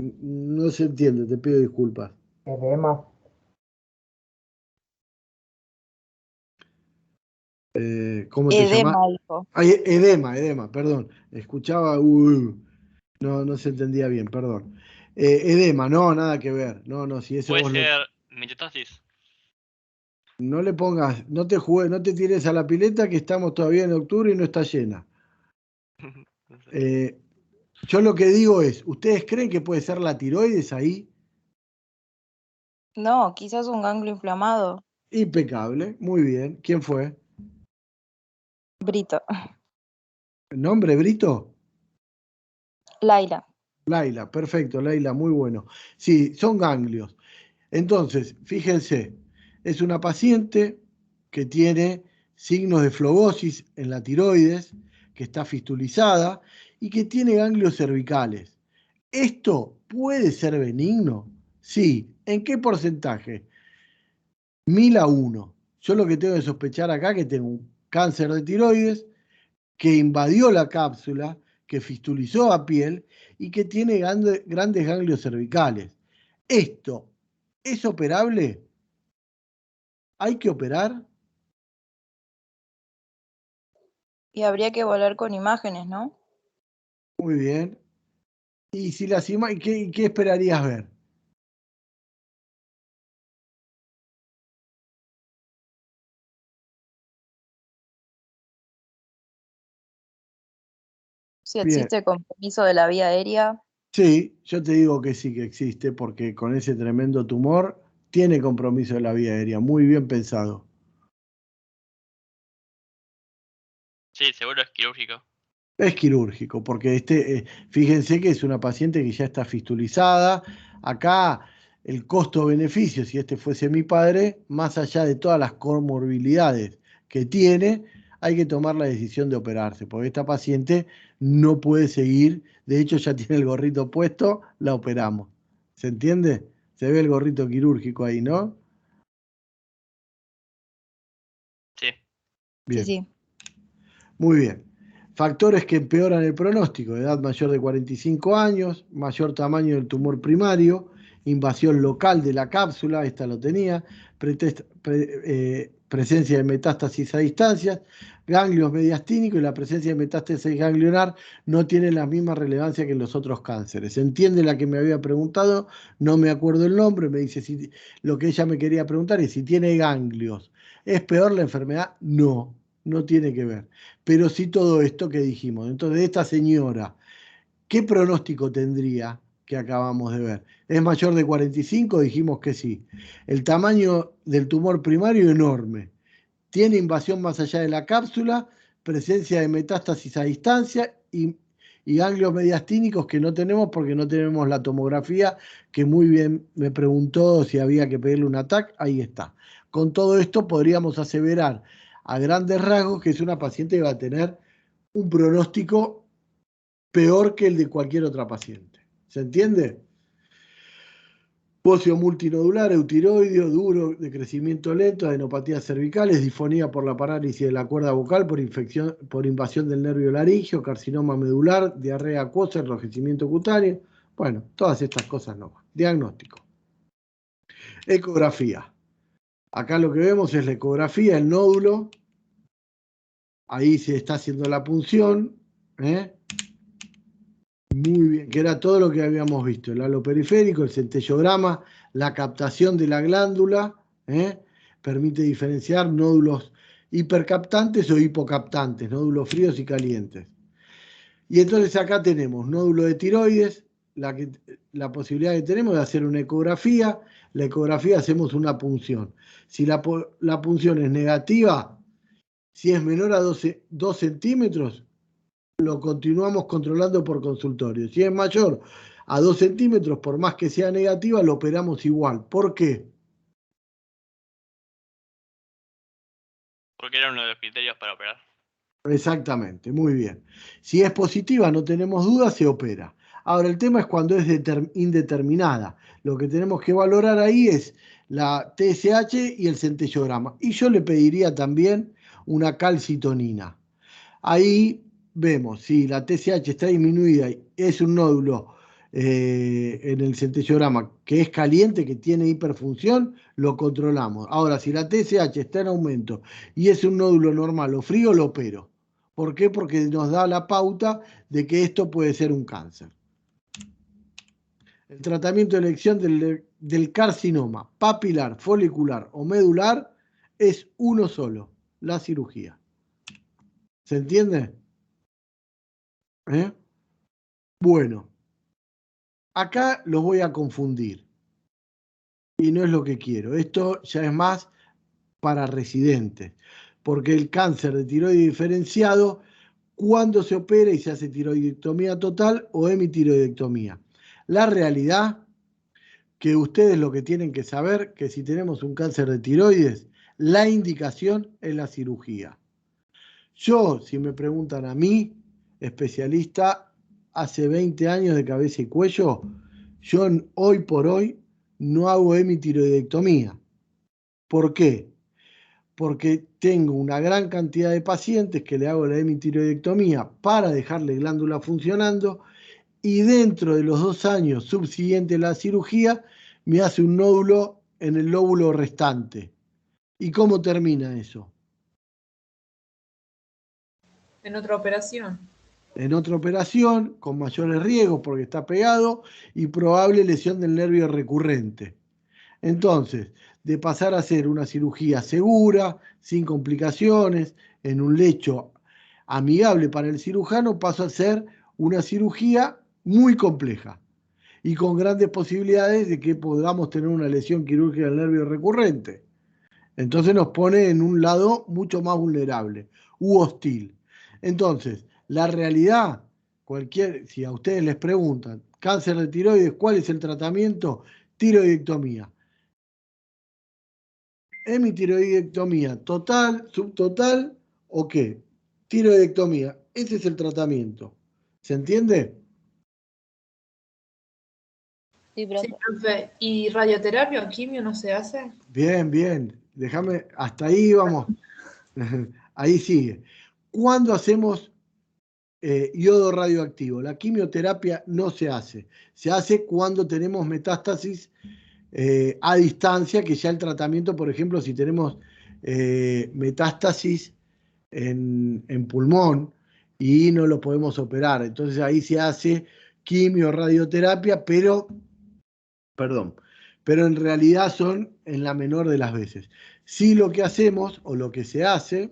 No se entiende, te pido disculpas. edema. ¿Cómo te llamas? Edema, dijo. Ay, edema, perdón. Escuchaba, no se entendía bien, perdón. Edema, no, nada que ver. No, si eso Puede vos ser metastasis. no le pongas, no te tires a la pileta que estamos todavía en octubre y no está llena. No sé. Yo lo que digo es, ¿ustedes creen que puede ser la tiroides ahí? No, quizás un ganglio inflamado. Impecable, muy bien. ¿Quién fue? Brito. ¿Nombre, Brito? Laila. Laila, perfecto, Laila, muy bueno. Sí, son ganglios. Entonces, fíjense, es una paciente que tiene signos de flogosis en la tiroides, que está fistulizada y que tiene ganglios cervicales. ¿Esto puede ser benigno? Sí. ¿En qué porcentaje? 1000 a 1. Yo lo que tengo que sospechar acá es que tengo un cáncer de tiroides que invadió la cápsula, que fistulizó a piel y que tiene grandes ganglios cervicales. ¿Esto es operable? ¿Hay que operar? Y habría que volar con imágenes, ¿no? Muy bien. ¿Y si las qué esperarías ver? Si Bien. existe compromiso de la vía aérea. Sí, yo te digo que sí que existe, porque con ese tremendo tumor tiene compromiso de la vía aérea. Muy bien pensado. Sí, seguro es quirúrgico. Es quirúrgico, porque fíjense que es una paciente que ya está fistulizada. Acá el costo-beneficio, si este fuese mi padre, más allá de todas las comorbilidades que tiene, hay que tomar la decisión de operarse, porque esta paciente no puede seguir, de hecho ya tiene el gorrito puesto, la operamos. ¿Se entiende? Se ve el gorrito quirúrgico ahí, ¿no? Sí. Sí, Bien. sí. Muy bien. Factores que empeoran el pronóstico: edad mayor de 45 años, mayor tamaño del tumor primario, invasión local de la cápsula, esta lo tenía, presencia de metástasis a distancia, ganglios mediastínicos, y la presencia de metástasis ganglionar no tiene la misma relevancia que en los otros cánceres. ¿Se entiende la que me había preguntado? No me acuerdo el nombre, me dice si lo que ella me quería preguntar es si tiene ganglios. ¿Es peor la enfermedad? No tiene que ver. Pero sí todo esto que dijimos. Entonces, esta señora, ¿qué pronóstico tendría que acabamos de ver? ¿Es mayor de 45? Dijimos que sí. El tamaño del tumor primario enorme. Tiene invasión más allá de la cápsula, presencia de metástasis a distancia y ganglios mediastínicos que no tenemos porque no tenemos la tomografía, que muy bien me preguntó si había que pedirle un ATAC. Ahí está. Con todo esto podríamos aseverar a grandes rasgos que es una paciente que va a tener un pronóstico peor que el de cualquier otra paciente. ¿Se entiende? Bocio multinodular, eutiroideo, duro, de crecimiento lento, adenopatías cervicales, disfonía por la parálisis de la cuerda vocal por invasión del nervio laríngeo, carcinoma medular, diarrea acuosa, enrojecimiento cutáneo. Bueno, todas estas cosas no. Diagnóstico. Ecografía. Acá lo que vemos es la ecografía, el nódulo. Ahí se está haciendo la punción. Muy bien, que era todo lo que habíamos visto: el halo periférico, el centellograma, la captación de la glándula, permite diferenciar nódulos hipercaptantes o hipocaptantes, nódulos fríos y calientes. Y entonces acá tenemos nódulo de tiroides, la posibilidad que tenemos de hacer una ecografía. La ecografía hacemos una punción. Si la punción es negativa, si es menor a 2 centímetros, lo continuamos controlando por consultorio. Si es mayor a 2 centímetros, por más que sea negativa, lo operamos igual. ¿Por qué? Porque era uno de los criterios para operar. Exactamente, muy bien. Si es positiva, no tenemos dudas, se opera. Ahora, el tema es cuando es indeterminada. Lo que tenemos que valorar ahí es la TSH y el centellograma. Y yo le pediría también una calcitonina. Ahí vemos si la TSH está disminuida y es un nódulo en el centellograma que es caliente, que tiene hiperfunción, lo controlamos. Ahora, si la TSH está en aumento y es un nódulo normal o frío, lo opero. ¿Por qué? Porque nos da la pauta de que esto puede ser un cáncer. El tratamiento de elección del carcinoma papilar, folicular o medular es uno solo, la cirugía. ¿Se entiende? Bueno, acá los voy a confundir y no es lo que quiero. Esto ya es más para residentes, porque el cáncer de tiroides diferenciado, cuando se opera y se hace tiroidectomía total o hemitiroidectomía. La realidad que ustedes lo que tienen que saber, que si tenemos un cáncer de tiroides, la indicación es la cirugía. Yo, si me preguntan a mí, especialista, hace 20 años de cabeza y cuello, yo hoy por hoy no hago hemitiroidectomía. ¿Por qué? Porque tengo una gran cantidad de pacientes que le hago la hemitiroidectomía para dejarle glándula funcionando y dentro de los 2 años subsiguientes a la cirugía me hace un nódulo en el lóbulo restante. ¿Y cómo termina eso? En otra operación. En otra operación, con mayores riesgos porque está pegado y probable lesión del nervio recurrente. Entonces, de pasar a hacer una cirugía segura, sin complicaciones, en un lecho amigable para el cirujano, paso a hacer una cirugía muy compleja y con grandes posibilidades de que podamos tener una lesión quirúrgica del nervio recurrente. Entonces nos pone en un lado mucho más vulnerable u hostil. Entonces, la realidad, si a ustedes les preguntan, cáncer de tiroides, ¿cuál es el tratamiento? Tiroidectomía. Hemitiroidectomía, total, subtotal o qué? Tiroidectomía, ese es el tratamiento. ¿Se entiende? Sí, Sí, profe. profe. ¿Y radioterapia o quimio no se hace? Bien, bien. Déjame, hasta ahí vamos. Ahí sigue. ¿Cuándo hacemos yodo radioactivo? La quimioterapia no se hace. Se hace cuando tenemos metástasis a distancia, que ya el tratamiento, por ejemplo, si tenemos metástasis en pulmón y no lo podemos operar. Entonces ahí se hace quimio, radioterapia, pero en realidad son en la menor de las veces. Sí, lo que hacemos o lo que se hace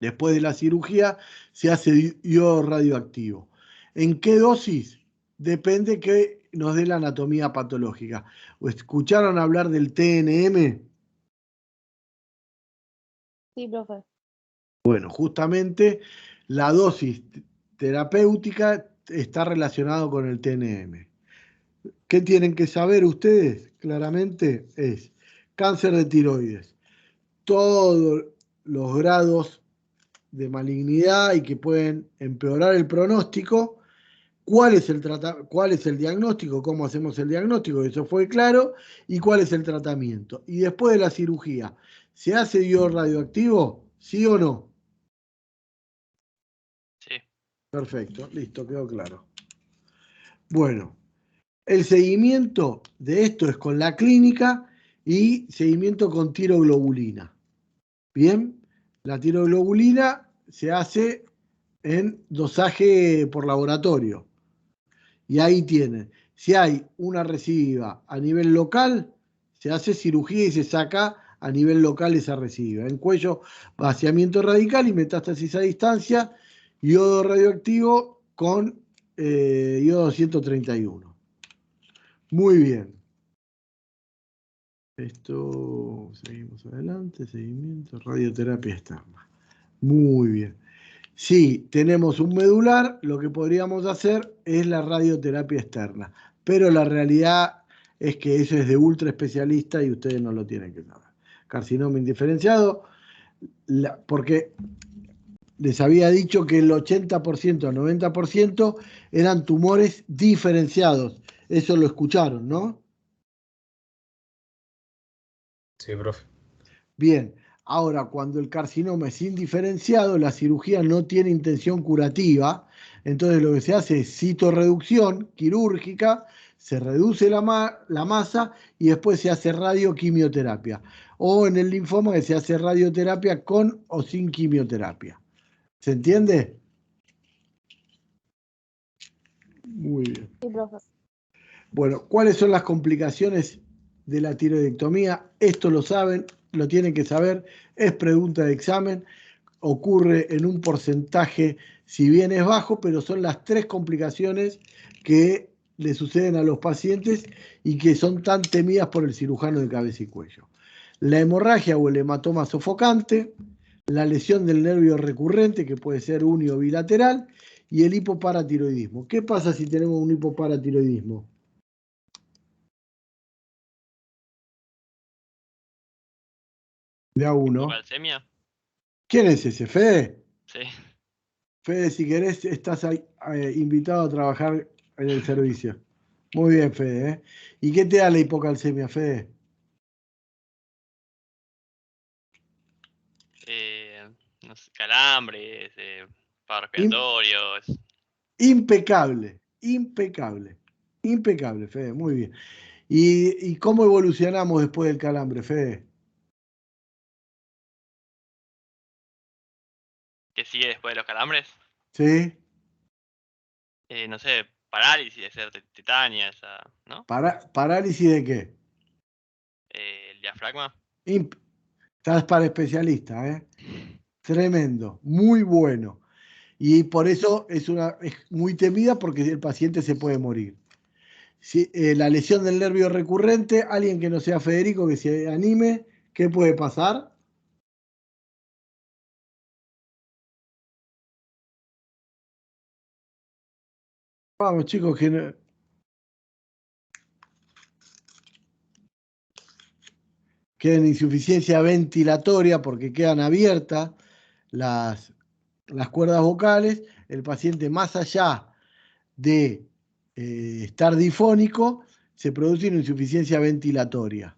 después de la cirugía, se hace yodo radioactivo. ¿En qué dosis? Depende que nos dé la anatomía patológica. ¿O escucharon hablar del TNM? Sí, profe. Bueno, justamente la dosis terapéutica está relacionada con el TNM. ¿Qué tienen que saber ustedes? Claramente es cáncer de tiroides. Todos los grados de malignidad y que pueden empeorar el pronóstico. ¿Cuál es el diagnóstico? ¿Cómo hacemos el diagnóstico? Eso fue claro. ¿Y cuál es el tratamiento? Y después de la cirugía, ¿se hace yodo radioactivo? ¿Sí o no? Sí. Perfecto, listo, quedó claro. Bueno, el seguimiento de esto es con la clínica y seguimiento con tiroglobulina. Bien, la tiroglobulina se hace en dosaje por laboratorio. Y ahí tienen, si hay una recidiva a nivel local, se hace cirugía y se saca a nivel local esa recidiva. En cuello, vaciamiento radical y metástasis a distancia, yodo radioactivo con yodo 131. Muy bien. Esto, seguimos adelante, seguimiento, radioterapia externa. Muy bien. Si tenemos un medular, lo que podríamos hacer es la radioterapia externa, pero la realidad es que eso es de ultra especialista y ustedes no lo tienen que saber. Carcinoma indiferenciado, porque les había dicho que el 80% al 90% eran tumores diferenciados. Eso lo escucharon, ¿no? Sí, profe. Bien, ahora cuando el carcinoma es indiferenciado, la cirugía no tiene intención curativa, entonces lo que se hace es citorreducción quirúrgica, se reduce la masa y después se hace radioquimioterapia. O en el linfoma que se hace radioterapia con o sin quimioterapia. ¿Se entiende? Muy bien. Sí, profe. Bueno, ¿cuáles son las complicaciones de la tiroidectomía? Esto lo saben, lo tienen que saber, es pregunta de examen, ocurre en un porcentaje, si bien es bajo, pero son las 3 complicaciones que le suceden a los pacientes y que son tan temidas por el cirujano de cabeza y cuello. La hemorragia o el hematoma sofocante, la lesión del nervio recurrente, que puede ser uni o bilateral, y el hipoparatiroidismo. ¿Qué pasa si tenemos un hipoparatiroidismo? De a uno. ¿Hipocalcemia? ¿Quién es ese? ¿Fede? Sí. Fede, si querés, estás ahí, invitado a trabajar en el servicio. Muy bien, Fede. ¿Eh? ¿Y qué te da la hipocalcemia, Fede? No sé, calambres, paro respiratorio. Impecable, impecable, impecable, Fede, muy bien. ¿Y cómo evolucionamos después del calambre, Fede? ¿Qué sigue después de los calambres? ¿Sí? No sé, parálisis, de ser tetania, ¿no? ¿Parálisis de qué? El diafragma. Estás para especialista, ¿eh? Tremendo, muy bueno. Y por eso es muy temida porque el paciente se puede morir. Si, la lesión del nervio recurrente, alguien que no sea Federico, que se anime, ¿qué puede pasar? Vamos, chicos, queda en insuficiencia ventilatoria porque quedan abiertas las cuerdas vocales. El paciente, más allá de estar difónico, se produce una insuficiencia ventilatoria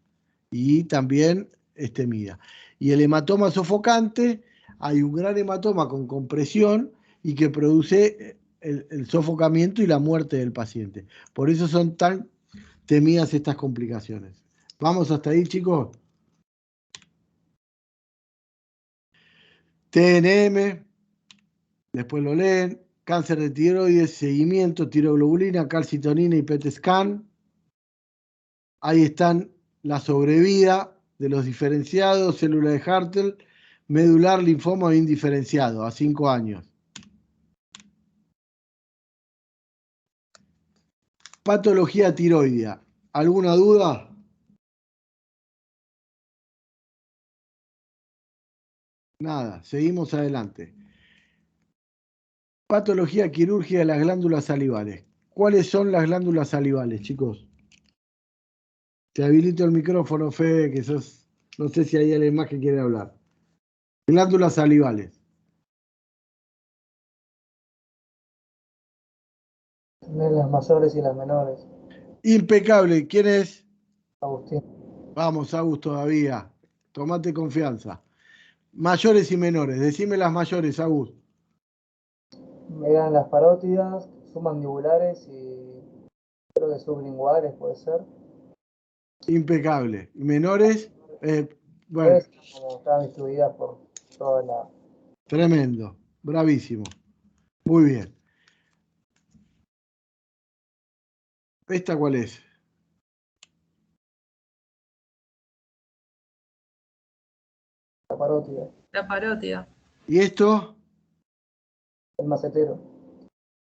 y también es temida. Y el hematoma sofocante, hay un gran hematoma con compresión y que produce el sofocamiento y la muerte del paciente. Por eso son tan temidas estas complicaciones. ¿Vamos hasta ahí, chicos? TNM, después lo leen, cáncer de tiroides, seguimiento, tiroglobulina, calcitonina y PET scan. Ahí están la sobrevida de los diferenciados, célula de Hartel, medular, linfoma indiferenciado, a 5 años. Patología tiroidea. ¿Alguna duda? Nada, seguimos adelante. Patología quirúrgica de las glándulas salivales. ¿Cuáles son las glándulas salivales, chicos? Te habilito el micrófono, Fede, que sos, no sé si hay alguien más que quiere hablar. Glándulas salivales. Tenés las mayores y las menores. Impecable. ¿Quién es? Agustín. Vamos, Agus, todavía. Tomate confianza. Mayores y menores. Decime las mayores, Agus. Eran las parótidas, submandibulares y creo que sublinguales puede ser. Impecable. ¿Y menores? Bueno, Entonces, como estaban distribuidas por toda la tremendo. Bravísimo. Muy bien. ¿Esta cuál es? parótida. La parótida. ¿Y esto? El macetero.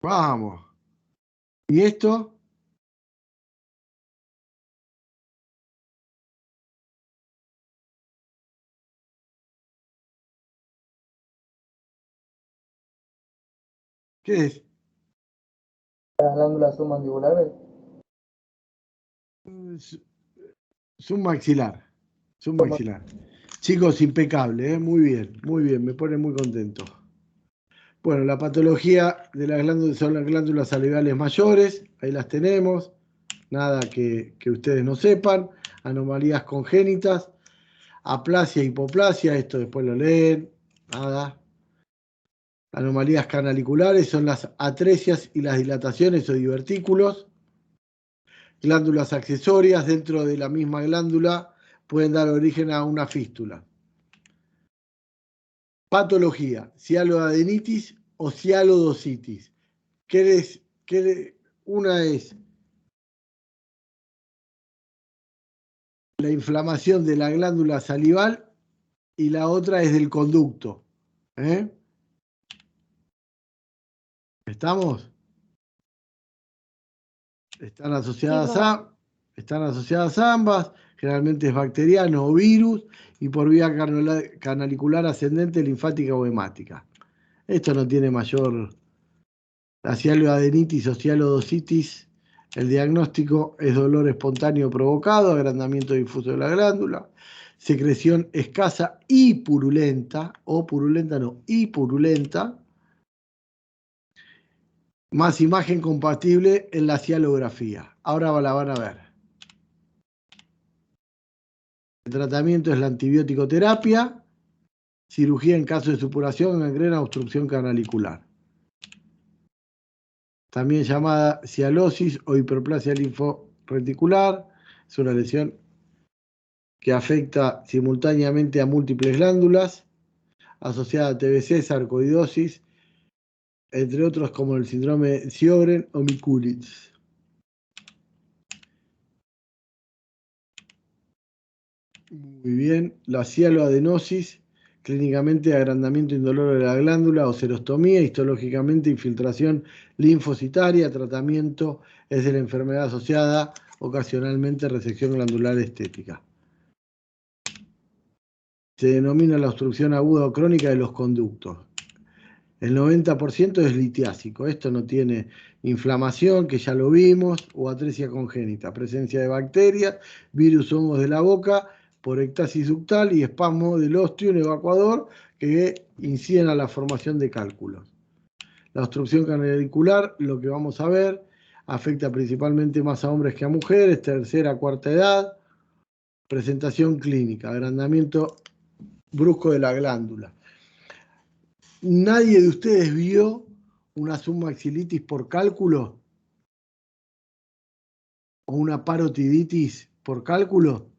Vamos. ¿Y esto? ¿Qué es? Las glándulas submandibulares. Submaxilar. Submaxilar. Chicos, impecable, ¿eh? Muy bien, me pone muy contento. Bueno, la patología de las glándulas son las glándulas salivales mayores, ahí las tenemos, nada que ustedes no sepan, anomalías congénitas, aplasia, hipoplasia, esto después lo leen, nada. Anomalías canaliculares son las atresias y las dilataciones o divertículos. Glándulas accesorias dentro de la misma glándula pueden dar origen a una fístula. Patología, cialoadenitis o cialodocitis. Una es la inflamación de la glándula salival y la otra es del conducto. ¿Estamos? Están asociadas ambas, generalmente es bacteriano o virus, y por vía canalicular ascendente, linfática o hemática. Esto no tiene mayor... La cialoadenitis o cialodocitis, el diagnóstico es dolor espontáneo provocado, agrandamiento difuso de la glándula, secreción escasa y purulenta, o purulenta no, y purulenta, más imagen compatible en la cialografía. Ahora la van a ver. El tratamiento es la antibiótico terapia, cirugía en caso de supuración, gangrena, obstrucción canalicular. También llamada cialosis o hiperplasia linforeticular, es una lesión que afecta simultáneamente a múltiples glándulas, asociada a TBC, sarcoidosis, entre otros como el síndrome de Sjögren o Mikulicz. Muy bien, la cialoadenosis, clínicamente agrandamiento indoloro de la glándula o serostomía, histológicamente infiltración linfocitaria, tratamiento es de la enfermedad asociada ocasionalmente resección glandular estética. Se denomina la obstrucción aguda o crónica de los conductos. El 90% es litiásico, esto no tiene inflamación, que ya lo vimos, o atresia congénita, presencia de bacterias, virus, hongos de la boca, por ectasis ductal y espasmo del ostium evacuador que inciden a la formación de cálculos. La obstrucción canalicular, lo que vamos a ver, afecta principalmente más a hombres que a mujeres, tercera, cuarta edad, presentación clínica, agrandamiento brusco de la glándula. ¿Nadie de ustedes vio una submaxilitis por cálculo? ¿O una parotiditis por cálculo?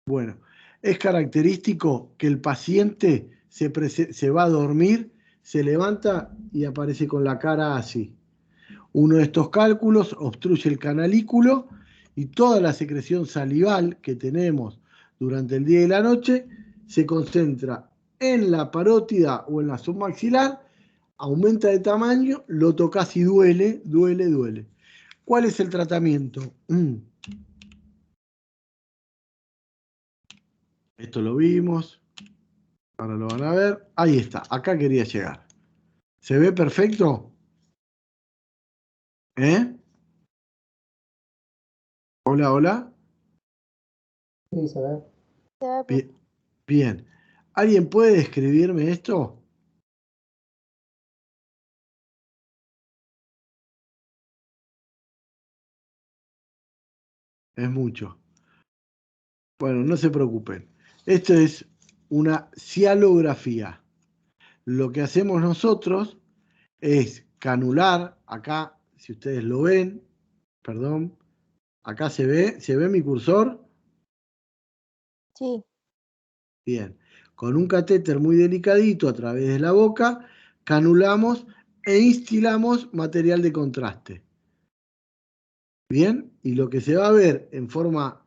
Bueno, es característico que el paciente se va a dormir, se levanta y aparece con la cara así. Uno de estos cálculos obstruye el canalículo y toda la secreción salival que tenemos durante el día y la noche se concentra en la parótida o en la submaxilar, aumenta de tamaño, lo tocas y duele, duele, duele. ¿Cuál es el tratamiento? Esto lo vimos, ahora lo van a ver. Ahí está, acá quería llegar. ¿Se ve perfecto? Hola, hola. Sí, se ve. Bien. ¿Alguien puede describirme esto? Es mucho. Bueno, no se preocupen. Esto es una cialografía. Lo que hacemos nosotros es canular, acá, si ustedes lo ven, perdón, acá ¿se ve mi cursor? Sí. Bien, con un catéter muy delicadito a través de la boca, canulamos e instilamos material de contraste. Bien, y lo que se va a ver en forma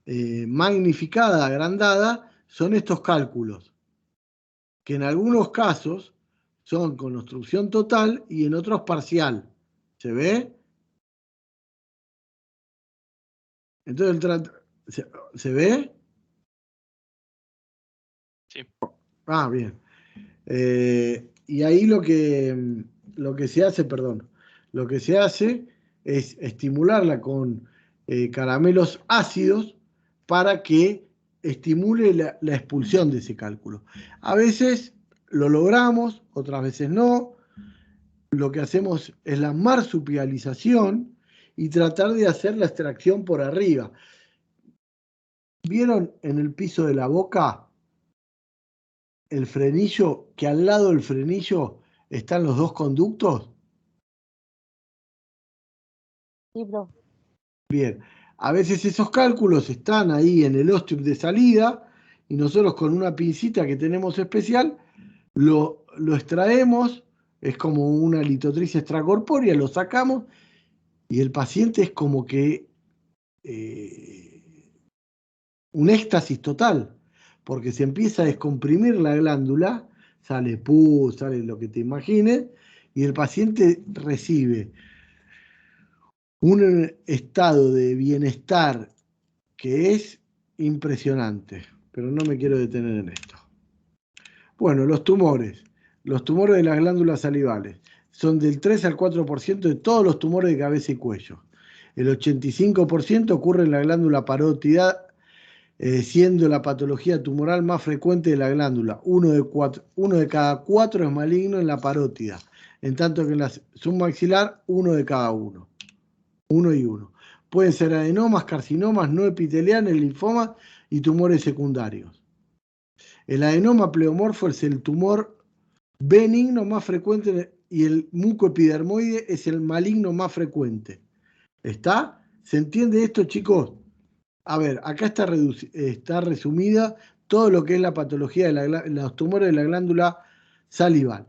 magnificada, agrandada, son estos cálculos, que en algunos casos son con obstrucción total y en otros parcial. ¿Se ve? Entonces, ¿se ve? Sí. Ah, bien. Y ahí lo que se hace, perdón, lo que se hace es estimularla con caramelos ácidos para que estimule la expulsión de ese cálculo. A veces lo logramos, otras veces no. Lo que hacemos es la marsupialización y tratar de hacer la extracción por arriba. ¿Vieron en el piso de la boca el frenillo, que al lado del frenillo están los dos conductos? Sí, profe. Bien, a veces esos cálculos están ahí en el ostium de salida y nosotros con una pincita que tenemos especial lo extraemos, es como una litotricia extracorpórea, lo sacamos y el paciente es como que un éxtasis total, porque se empieza a descomprimir la glándula, sale pus, sale lo que te imagines, y el paciente recibe un estado de bienestar que es impresionante, pero no me quiero detener en esto. Bueno, los tumores de las glándulas salivales son del 3 al 4% de todos los tumores de cabeza y cuello. El 85% ocurre en la glándula parótida, siendo la patología tumoral más frecuente de la glándula. Uno de cada 4 es maligno en la parótida, en tanto que en la submaxilar, uno de cada 1. 1 y 1. Pueden ser adenomas, carcinomas, no epiteliales, linfomas y tumores secundarios. El adenoma pleomorfo es el tumor benigno más frecuente y el mucoepidermoide es el maligno más frecuente. ¿Está? ¿Se entiende esto, chicos? A ver, acá está resumida todo lo que es la patología de los tumores de la glándula salival.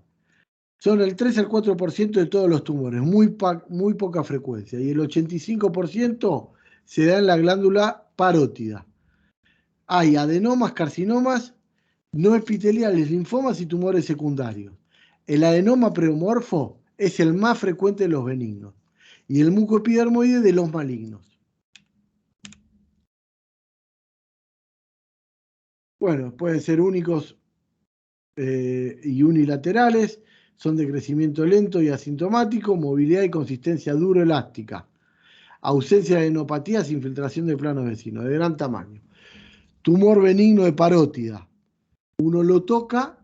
Son el 3 al 4% de todos los tumores, muy poca frecuencia, y el 85% se da en la glándula parótida. Hay adenomas, carcinomas, no epiteliales, linfomas y tumores secundarios. El adenoma pleomorfo es el más frecuente de los benignos y el mucoepidermoide de los malignos. Bueno, pueden ser únicos y unilaterales, son de crecimiento lento y asintomático, movilidad y consistencia duro-elástica, ausencia de adenopatías, infiltración de planos vecinos, de gran tamaño. Tumor benigno de parótida, uno lo toca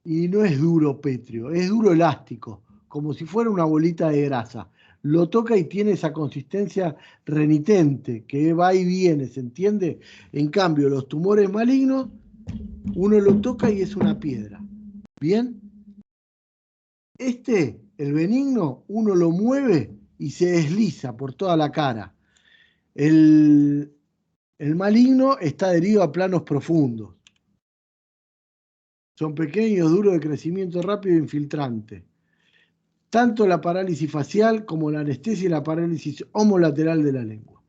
y no es duro pétreo, es duro elástico, como si fuera una bolita de grasa. Lo toca y tiene esa consistencia renitente, que va y viene, ¿se entiende? En cambio, los tumores malignos, uno lo toca y es una piedra. ¿Bien? El benigno, uno lo mueve y se desliza por toda la cara. El maligno está adherido a planos profundos. Son pequeños, duros, de crecimiento rápido e infiltrante. Tanto la parálisis facial como la anestesia y la parálisis homolateral de la lengua.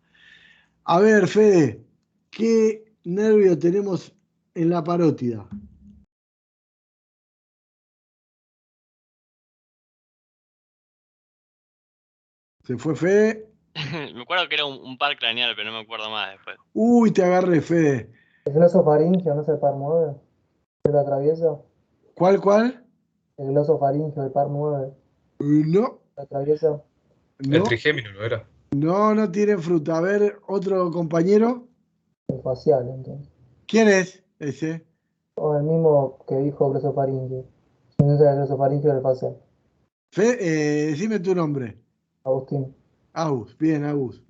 A ver, Fede, ¿qué nervio tenemos en la parótida? ¿Se fue Fede? Me acuerdo que era un par craneal, pero no me acuerdo más después. Uy, te agarré, Fede. El glosofaringeo, ¿no es el par 9? ¿Se lo atraviesa? ¿Cuál? El glosofaringeo, el par 9. No, ¿Lo atraviesa? El no, trigémino lo era. no tienen fruta. A ver, otro compañero. El facial, entonces. ¿Quién es ese? O el mismo que dijo glosofaringeo. Si no es el glosofaringeo, el facial. Decime tu nombre. Agustín. Agus, bien, Agus.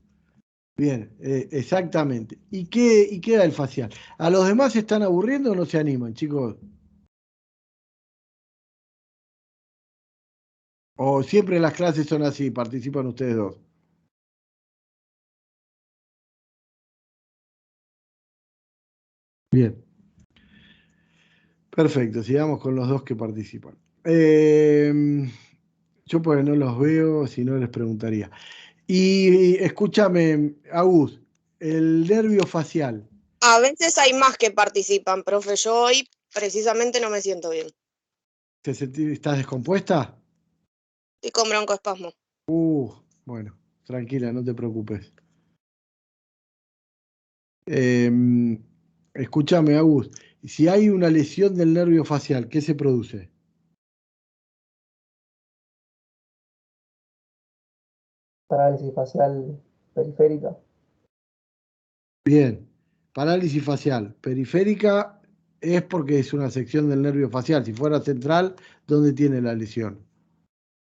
Bien, exactamente. ¿Y qué da el facial? ¿A los demás se están aburriendo o no se animan, chicos? ¿O siempre las clases son así, participan ustedes dos? Bien, perfecto, sigamos con los dos que participan. Yo pues no los veo, si no les preguntaría. Y escúchame, Agus, el nervio facial. A veces hay más que participan, profe. Yo hoy precisamente no me siento bien. ¿Estás descompuesta? Estoy con broncoespasmo. Bueno, tranquila, no te preocupes. Escúchame, Agus, si hay una lesión del nervio facial, ¿qué se produce? Parálisis facial periférica. Bien, Parálisis facial. Periférica es porque es una sección del nervio facial. Si fuera central, ¿dónde tiene la lesión?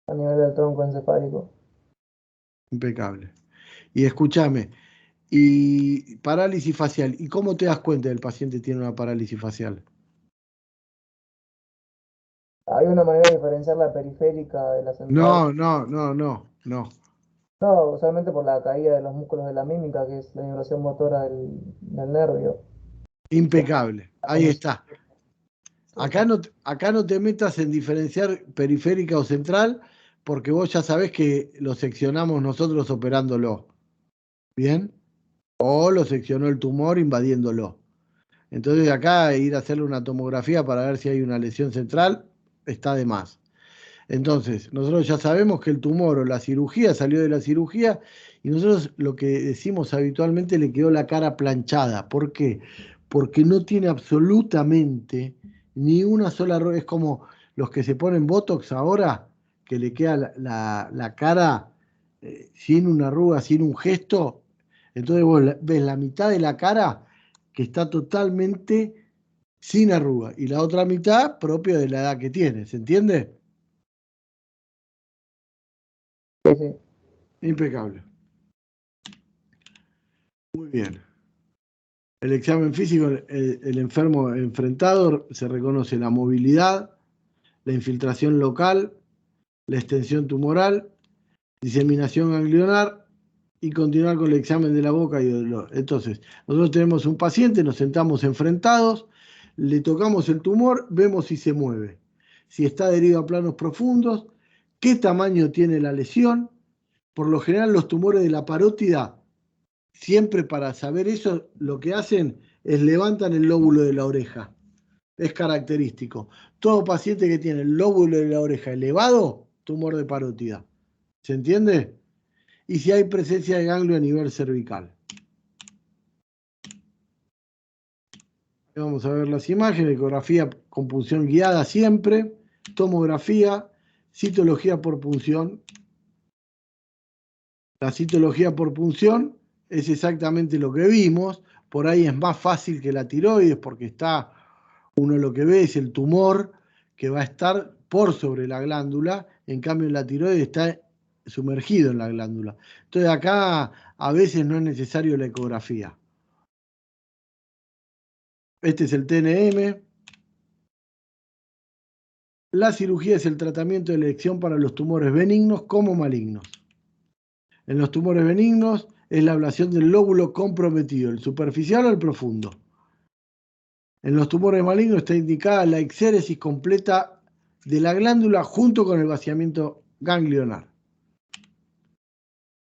A nivel del tronco encefálico. Impecable. Y escúchame, y parálisis facial. ¿Y cómo te das cuenta que el paciente tiene una parálisis facial? Hay una manera de diferenciar la periférica de la central. No. No, solamente por la caída de los músculos de la mímica, que es la inhibición motora del nervio. Impecable. Ahí está. Acá no te metas en diferenciar periférica o central, porque vos ya sabés que lo seccionamos nosotros operándolo. ¿Bien? O lo seccionó el tumor invadiéndolo. Entonces acá ir a hacerle una tomografía para ver si hay una lesión central está de más. Entonces, nosotros ya sabemos que el tumor o la cirugía salió de la cirugía y nosotros lo que decimos habitualmente le quedó la cara planchada. ¿Por qué? Porque no tiene absolutamente ni una sola arruga. Es como los que se ponen Botox ahora, que le queda la cara sin una arruga, sin un gesto. Entonces vos ves la mitad de la cara que está totalmente sin arruga y la otra mitad propia de la edad que tiene. ¿Se entiende? Sí. Impecable. Muy bien. El examen físico, el enfermo enfrentado, se reconoce la movilidad, la infiltración local, la extensión tumoral, diseminación ganglionar y continuar con el examen de la boca y dolor. Entonces, nosotros tenemos un paciente, nos sentamos enfrentados, le tocamos el tumor, vemos si se mueve, si está adherido a planos profundos, qué tamaño tiene la lesión. Por lo general, los tumores de la parótida, siempre para saber eso, lo que hacen es levantan el lóbulo de la oreja. Es característico. Todo paciente que tiene el lóbulo de la oreja elevado, tumor de parótida. ¿Se entiende? Y si hay presencia de ganglio a nivel cervical. Vamos a ver las imágenes, ecografía con punción guiada siempre, tomografía, citología por punción. La citología por punción es exactamente lo que vimos, por ahí es más fácil que la tiroides porque está, uno lo que ve es el tumor que va a estar por sobre la glándula, en cambio la tiroides está sumergido en la glándula. Entonces acá a veces no es necesario la ecografía. Este es el TNM. La cirugía es el tratamiento de elección para los tumores benignos como malignos. En los tumores benignos es la ablación del lóbulo comprometido, el superficial o el profundo. En los tumores malignos está indicada la exéresis completa de la glándula junto con el vaciamiento ganglionar.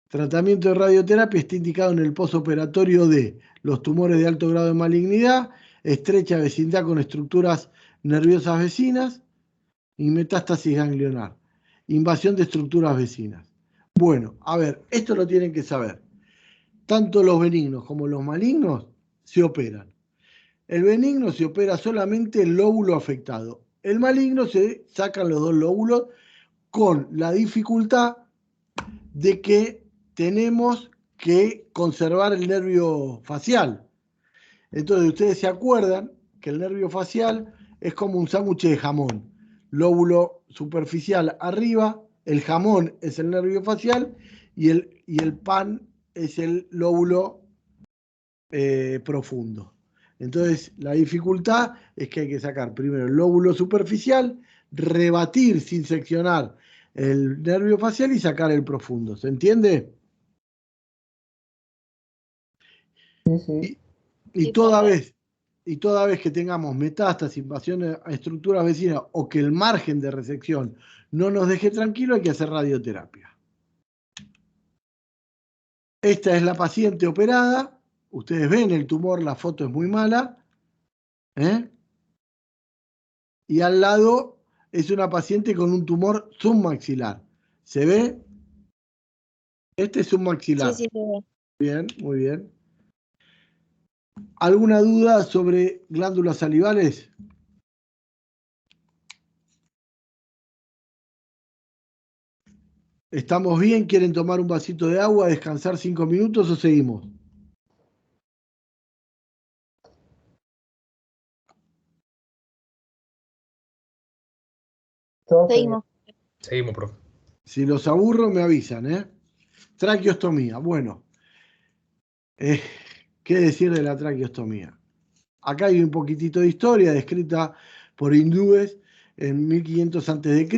Tratamiento de radioterapia está indicado en el posoperatorio de los tumores de alto grado de malignidad, estrecha vecindad con estructuras nerviosas vecinas y metástasis ganglionar. Invasión de estructuras vecinas. Bueno, a ver, esto lo tienen que saber. Tanto los benignos como los malignos se operan. El benigno se opera solamente el lóbulo afectado. El maligno se sacan los dos lóbulos con la dificultad de que tenemos que conservar el nervio facial. Entonces ustedes se acuerdan que el nervio facial es como un sándwich de jamón. Lóbulo superficial arriba, el jamón es el nervio facial y el pan es el lóbulo profundo. Entonces, la dificultad es que hay que sacar primero el lóbulo superficial, rebatir sin seccionar el nervio facial y sacar el profundo. ¿Se entiende? Sí. Y toda vez que tengamos metástasis, invasiones a estructuras vecinas o que el margen de resección no nos deje tranquilo, hay que hacer radioterapia. Esta es la paciente operada. Ustedes ven el tumor, la foto es muy mala. Y al lado es una paciente con un tumor submaxilar. ¿Se ve? Este es submaxilar. Sí, se ve. Bien, muy bien. ¿Alguna duda sobre glándulas salivales? ¿Estamos bien? ¿Quieren tomar un vasito de agua, descansar 5 minutos o seguimos? Todo Seguimos. Seguimos, profe. Si los aburro, me avisan, ¿eh? Traqueostomía. Bueno, ¿qué decir de la traqueostomía? Acá hay un poquitito de historia descrita por hindúes en 1500 a.C.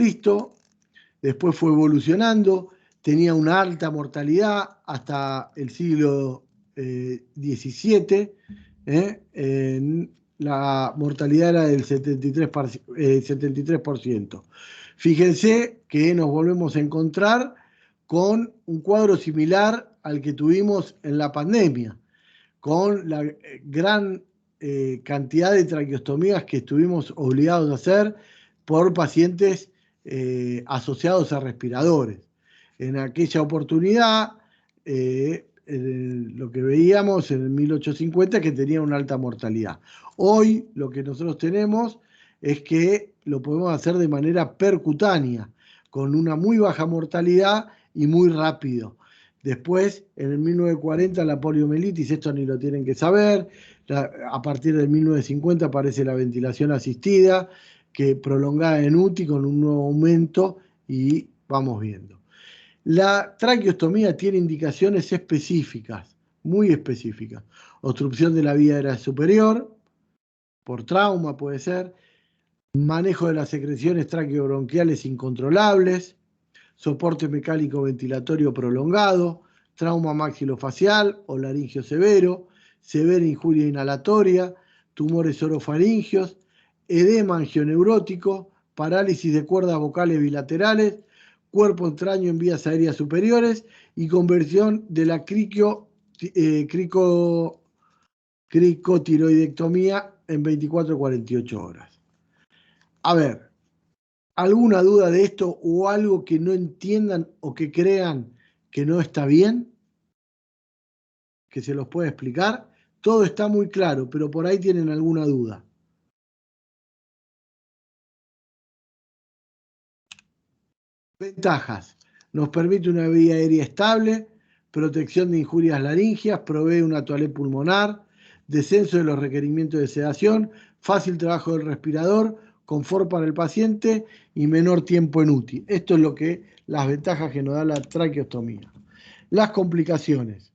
Después fue evolucionando, tenía una alta mortalidad hasta el siglo XVII. La mortalidad era del 73%. Fíjense que nos volvemos a encontrar con un cuadro similar al que tuvimos en la pandemia, con la gran cantidad de traqueostomías que estuvimos obligados a hacer por pacientes asociados a respiradores. En aquella oportunidad, lo que veíamos en el 1850 que tenía una alta mortalidad. Hoy lo que nosotros tenemos es que lo podemos hacer de manera percutánea, con una muy baja mortalidad y muy rápido. Después, en el 1940, la poliomielitis, esto ni lo tienen que saber. A partir del 1950 aparece la ventilación asistida, que prolongada en UTI con un nuevo aumento, y vamos viendo. La traqueostomía tiene indicaciones específicas, muy específicas. Obstrucción de la vía aérea superior, por trauma puede ser, manejo de las secreciones traqueobronquiales incontrolables, soporte mecánico ventilatorio prolongado, trauma maxilofacial o laringio severo, severa injuria inhalatoria, tumores orofaringios, edema angioneurótico, parálisis de cuerdas vocales bilaterales, cuerpo extraño en vías aéreas superiores y conversión de la cricotiroidectomía en 24 a 48 horas. A ver, ¿alguna duda de esto o algo que no entiendan o que crean que no está bien? ¿Que se los pueda explicar? Todo está muy claro, pero por ahí tienen alguna duda. Ventajas. Nos permite una vía aérea estable, protección de injurias laringias, provee una toalé pulmonar, descenso de los requerimientos de sedación, fácil trabajo del respirador, confort para el paciente y menor tiempo en UTI. Esto es las ventajas que nos da la traqueostomía. Las complicaciones.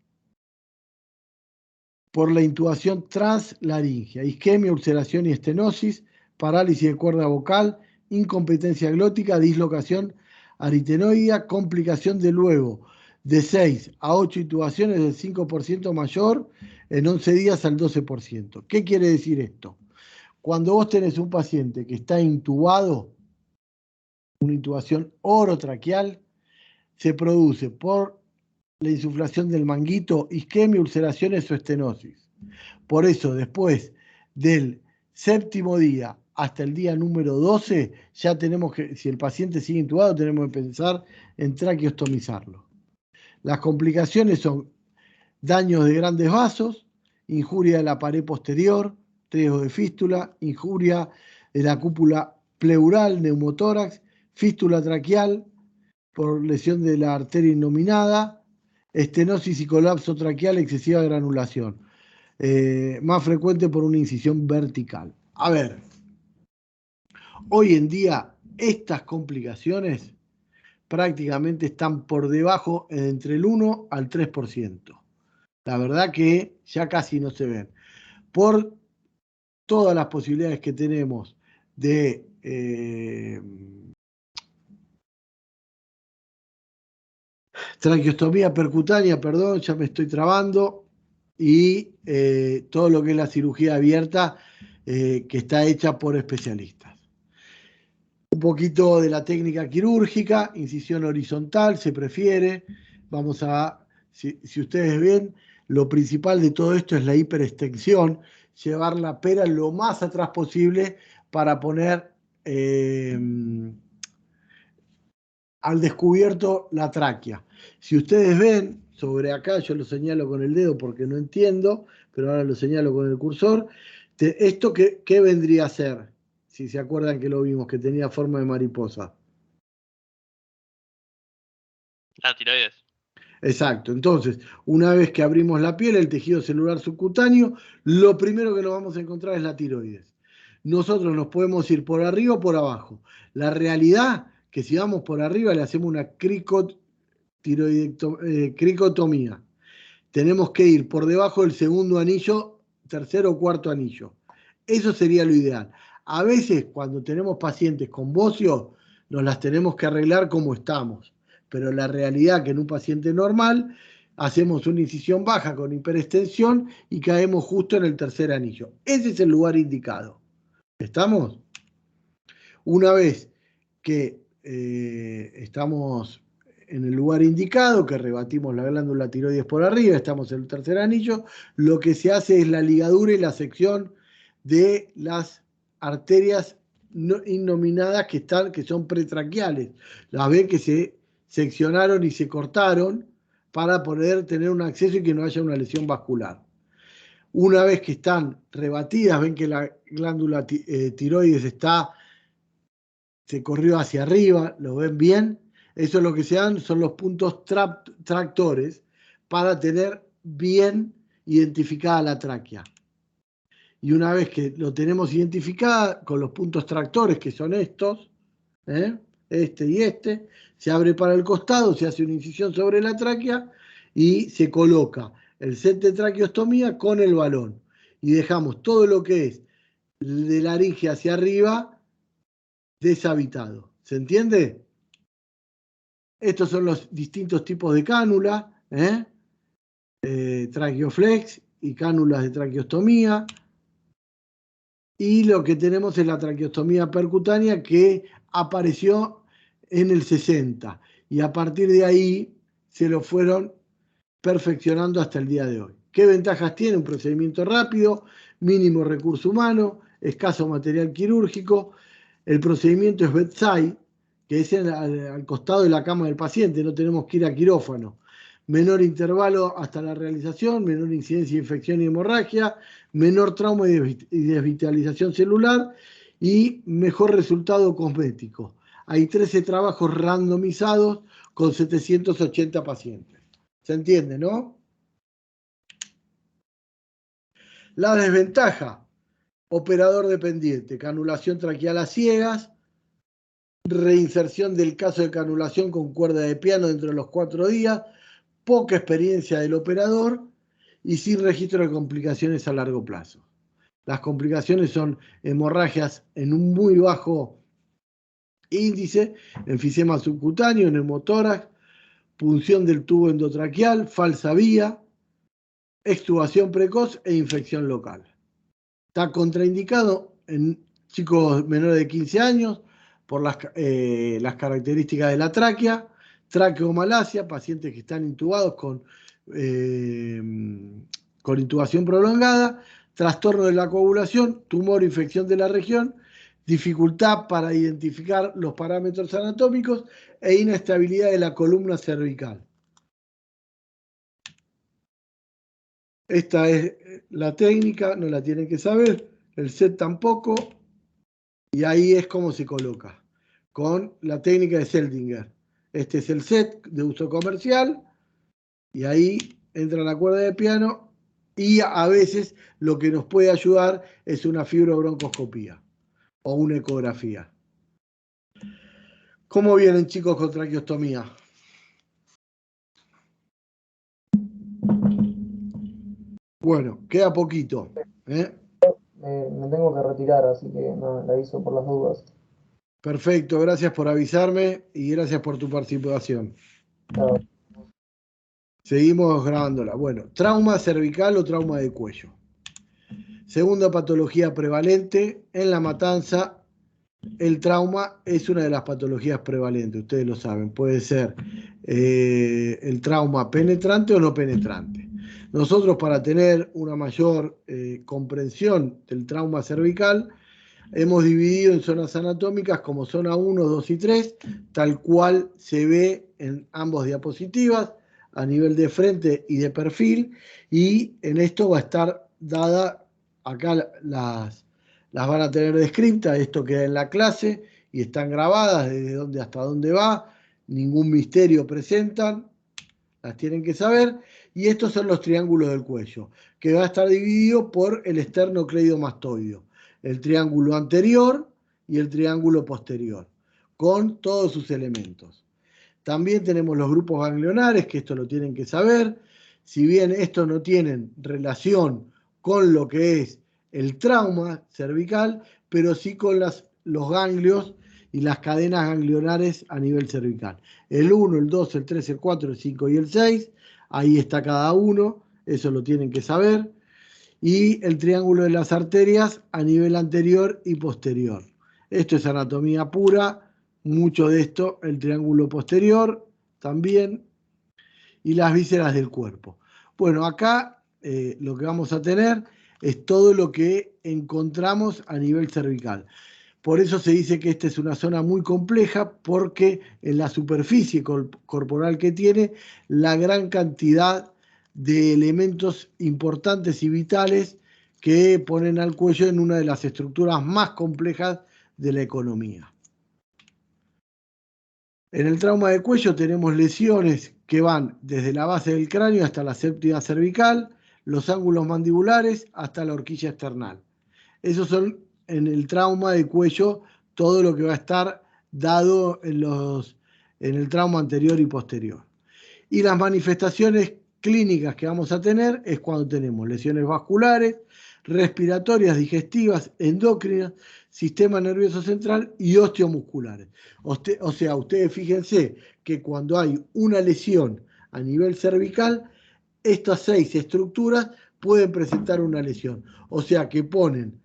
Por la intubación translaringea, isquemia, ulceración y estenosis, parálisis de cuerda vocal, incompetencia glótica, dislocación aritenoidea, complicación de luego de 6 a 8 intubaciones del 5% mayor, en 11 días al 12%. ¿Qué quiere decir esto? Cuando vos tenés un paciente que está intubado, una intubación orotraqueal, se produce por la insuflación del manguito, isquemia, ulceraciones o estenosis. Por eso, después del 7º día hasta el día número 12, ya tenemos que, si el paciente sigue intubado, tenemos que pensar en traqueostomizarlo. Las complicaciones son daños de grandes vasos, injuria de la pared posterior, riesgo de fístula, injuria de la cúpula pleural, neumotórax, fístula traqueal por lesión de la arteria innominada, estenosis y colapso traqueal, excesiva granulación. Más frecuente por una incisión vertical. A ver, hoy en día estas complicaciones prácticamente están por debajo entre el 1 al 3%. La verdad que ya casi no se ven. Por todas las posibilidades que tenemos de traqueostomía percutánea, perdón, ya me estoy trabando, y todo lo que es la cirugía abierta que está hecha por especialistas. Un poquito de la técnica quirúrgica, incisión horizontal se prefiere. Vamos a, si ustedes ven, lo principal de todo esto es la hiperextensión, llevar la pera lo más atrás posible para poner al descubierto la tráquea. Si ustedes ven, sobre acá, yo lo señalo con el dedo porque no entiendo, pero ahora lo señalo con el cursor. ¿Esto qué vendría a ser? Si se acuerdan que lo vimos, que tenía forma de mariposa. La tiroides. Exacto. Entonces, una vez que abrimos la piel, el tejido celular subcutáneo, lo primero que nos vamos a encontrar es la tiroides. nosotros nos podemos ir por arriba o por abajo. La realidad que si vamos por arriba le hacemos una cricotomía. Tenemos que ir por debajo del segundo anillo, tercero o cuarto anillo. Eso sería lo ideal. A veces cuando tenemos pacientes con bocio, nos las tenemos que arreglar como estamos. Pero la realidad que en un paciente normal hacemos una incisión baja con hiperextensión y caemos justo en el tercer anillo. Ese es el lugar indicado. ¿Estamos? Una vez que estamos en el lugar indicado, que rebatimos la glándula tiroides por arriba, estamos en el tercer anillo, lo que se hace es la ligadura y la sección de las arterias innominadas que son pretraquiales. Las ven que se seccionaron y se cortaron para poder tener un acceso y que no haya una lesión vascular. Una vez que están rebatidas, ven que la glándula tiroides se corrió hacia arriba, ¿lo ven bien? Eso es lo que se dan, son los puntos tractores para tener bien identificada la tráquea. Y una vez que lo tenemos identificada con los puntos tractores, que son estos, este y este, se abre para el costado, se hace una incisión sobre la tráquea y se coloca el set de traqueostomía con el balón. Y dejamos todo lo que es de laringe hacia arriba deshabitado. ¿Se entiende? Estos son los distintos tipos de cánula, traqueoflex y cánulas de traqueostomía. Y lo que tenemos es la traqueostomía percutánea que apareció en el 60 y a partir de ahí se lo fueron perfeccionando hasta el día de hoy. ¿Qué ventajas tiene? Un procedimiento rápido, mínimo recurso humano, escaso material quirúrgico. El procedimiento es bedside, que es al costado de la cama del paciente, no tenemos que ir a quirófano. Menor intervalo hasta la realización, menor incidencia de infección y hemorragia, menor trauma y desvitalización celular y mejor resultado cosmético. Hay 13 trabajos randomizados con 780 pacientes. ¿Se entiende, no? La desventaja, operador dependiente, canulación traqueal a ciegas, reinserción del caso de canulación con cuerda de piano dentro de los 4 días, poca experiencia del operador y sin registro de complicaciones a largo plazo. Las complicaciones son hemorragias en un muy bajo índice, enfisema subcutáneo, neumotórax, punción del tubo endotraqueal, falsa vía, extubación precoz e infección local. Está contraindicado en chicos menores de 15 años por las características de la tráquea, traqueomalacia, pacientes que están intubados con intubación prolongada, trastorno de la coagulación, tumor o infección de la región, dificultad para identificar los parámetros anatómicos e inestabilidad de la columna cervical. Esta es la técnica, no la tienen que saber, el set tampoco, y ahí es como se coloca, con la técnica de Seldinger. Este es el set de uso comercial, y ahí entra la cuerda de piano, y a veces lo que nos puede ayudar es una fibrobroncoscopía o una ecografía. ¿Cómo vienen, chicos, con traqueostomía? Bueno, queda poquito. Me tengo que retirar, así que no, le aviso por las dudas. Perfecto, gracias por avisarme y gracias por tu participación. Chao. Seguimos grabándola. Bueno, trauma cervical o trauma de cuello. Segunda patología prevalente en La Matanza. El trauma es una de las patologías prevalentes, ustedes lo saben. Puede ser el trauma penetrante o no penetrante. Nosotros, para tener una mayor comprensión del trauma cervical, hemos dividido en zonas anatómicas como zona 1, 2 y 3, tal cual se ve en ambas diapositivas, a nivel de frente y de perfil, y en esto va a estar dada, acá las van a tener descritas, esto queda en la clase, y están grabadas desde dónde hasta dónde va, ningún misterio presentan, las tienen que saber, y estos son los triángulos del cuello, que va a estar dividido por el esternocleidomastoideo. el triángulo anterior y el triángulo posterior, con todos sus elementos. También tenemos los grupos ganglionares, que esto lo tienen que saber. Si bien estos no tienen relación con lo que es el trauma cervical, pero sí con los ganglios y las cadenas ganglionares a nivel cervical. El 1, el 2, el 3, el 4, el 5 y el 6, ahí está cada uno, eso lo tienen que saber. Y el triángulo de las arterias a nivel anterior y posterior. Esto es anatomía pura. Mucho de esto, el triángulo posterior también, y las vísceras del cuerpo. Bueno, acá lo que vamos a tener es todo lo que encontramos a nivel cervical. Por eso se dice que esta es una zona muy compleja, porque en la superficie corporal que tiene, la gran cantidad de elementos importantes y vitales que ponen al cuello en una de las estructuras más complejas de la economía. En el trauma de cuello tenemos lesiones que van desde la base del cráneo hasta la séptima cervical, los ángulos mandibulares hasta la horquilla esternal. Esos son en el trauma de cuello todo lo que va a estar dado en el trauma anterior y posterior. Y las manifestaciones clínicas que vamos a tener es cuando tenemos lesiones vasculares, respiratorias, digestivas, endocrinas, sistema nervioso central y osteomusculares. O sea, ustedes fíjense que cuando hay una lesión a nivel cervical, estas 6 estructuras pueden presentar una lesión. O sea, que ponen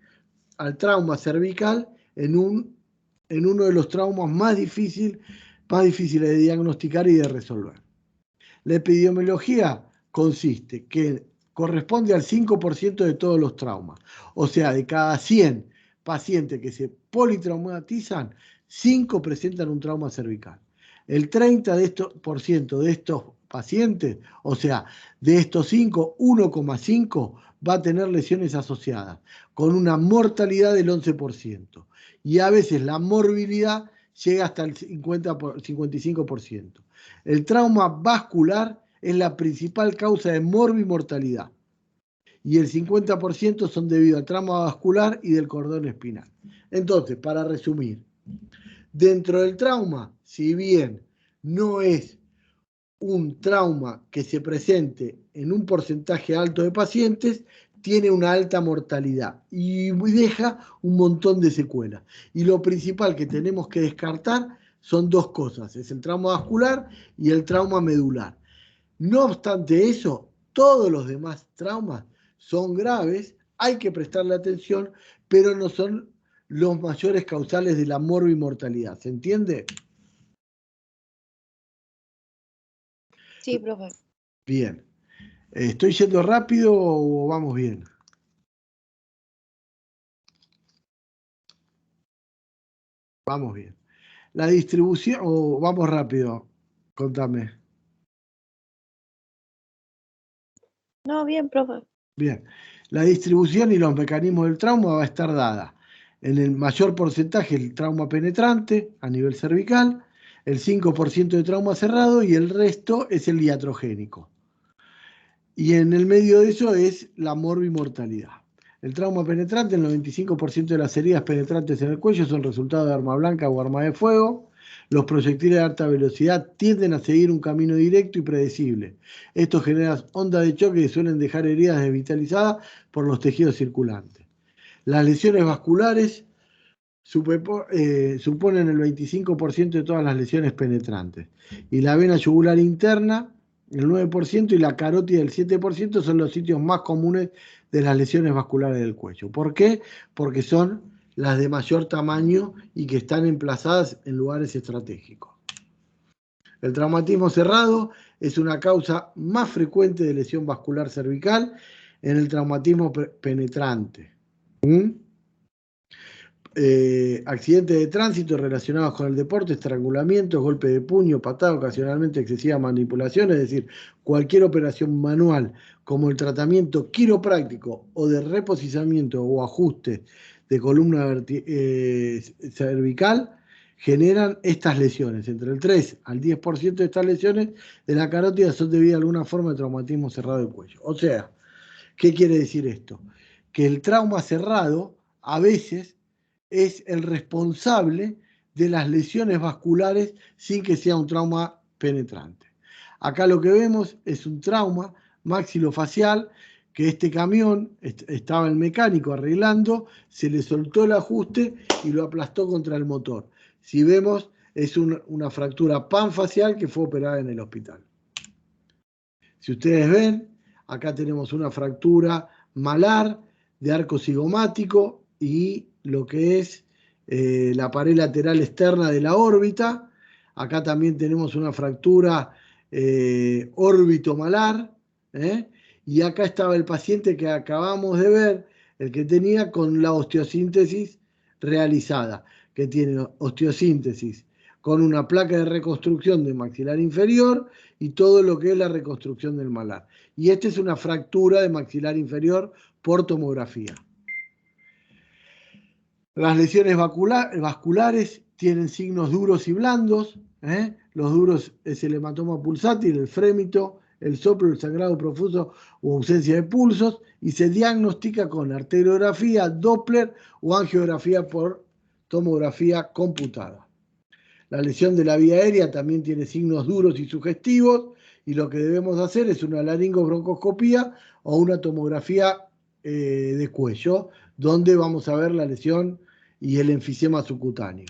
al trauma cervical en uno de los traumas más difíciles de diagnosticar y de resolver. La epidemiología consiste que corresponde al 5% de todos los traumas. O sea, de cada 100 pacientes que se politraumatizan, 5 presentan un trauma cervical. El 30% de estos pacientes, o sea, de estos 5, 1,5 va a tener lesiones asociadas, con una mortalidad del 11%. Y a veces la morbilidad llega hasta el 55%. El trauma vascular es la principal causa de morbimortalidad. Y el 50% son debido al trauma vascular y del cordón espinal. Entonces, para resumir, dentro del trauma, si bien no es un trauma que se presente en un porcentaje alto de pacientes, tiene una alta mortalidad y deja un montón de secuelas. Y lo principal que tenemos que descartar son 2 cosas, es el trauma vascular y el trauma medular. No obstante eso, todos los demás traumas son graves, hay que prestarle atención, pero no son los mayores causales de la morbimortalidad. ¿Se entiende? Sí, profe. Bien. ¿Estoy yendo rápido o vamos bien? Vamos bien. La distribución, o vamos rápido, contame. No, bien, profe. Bien. La distribución y los mecanismos del trauma va a estar dada en el mayor porcentaje el trauma penetrante a nivel cervical, el 5% de trauma cerrado y el resto es el iatrogénico. Y en el medio de eso es la morbimortalidad. El trauma penetrante, el 95% de las heridas penetrantes en el cuello son resultado de arma blanca o arma de fuego. Los proyectiles de alta velocidad tienden a seguir un camino directo y predecible. Esto genera ondas de choque que suelen dejar heridas desvitalizadas por los tejidos circulantes. Las lesiones vasculares suponen el 25% de todas las lesiones penetrantes. Y la vena yugular interna, el 9%, y la carótida, el 7%, son los sitios más comunes de las lesiones vasculares del cuello. ¿Por qué? Porque son las de mayor tamaño y que están emplazadas en lugares estratégicos. El traumatismo cerrado es una causa más frecuente de lesión vascular cervical en el traumatismo penetrante. Accidentes de tránsito relacionados con el deporte, estrangulamientos, golpe de puño, patada, ocasionalmente excesiva manipulación, es decir, cualquier operación manual como el tratamiento quiropráctico o de reposicionamiento o ajuste de columna cervical, generan estas lesiones. Entre el 3 al 10% de estas lesiones de la carótida son debidas a alguna forma de traumatismo cerrado del cuello. O sea, ¿qué quiere decir esto? Que el trauma cerrado a veces es el responsable de las lesiones vasculares sin que sea un trauma penetrante. Acá lo que vemos es un trauma maxilofacial que este camión estaba el mecánico arreglando, se le soltó el ajuste y lo aplastó contra el motor. Si vemos, es una fractura panfacial que fue operada en el hospital. Si ustedes ven, acá tenemos una fractura malar de arco cigomático y lo que es la pared lateral externa de la órbita. Acá también tenemos una fractura órbito-malar, y acá estaba el paciente que acabamos de ver, el que tenía con la osteosíntesis realizada, que tiene osteosíntesis con una placa de reconstrucción del maxilar inferior y todo lo que es la reconstrucción del malar. Y esta es una fractura de maxilar inferior por tomografía. Las lesiones vasculares tienen signos duros y blandos. Los duros es el hematoma pulsátil, el frémito, el soplo, el sangrado profuso o ausencia de pulsos, y se diagnostica con arteriografía, Doppler o angiografía por tomografía computada. La lesión de la vía aérea también tiene signos duros y sugestivos, y lo que debemos hacer es una laringobroncoscopía o una tomografía de cuello, donde vamos a ver la lesión y el enfisema subcutáneo.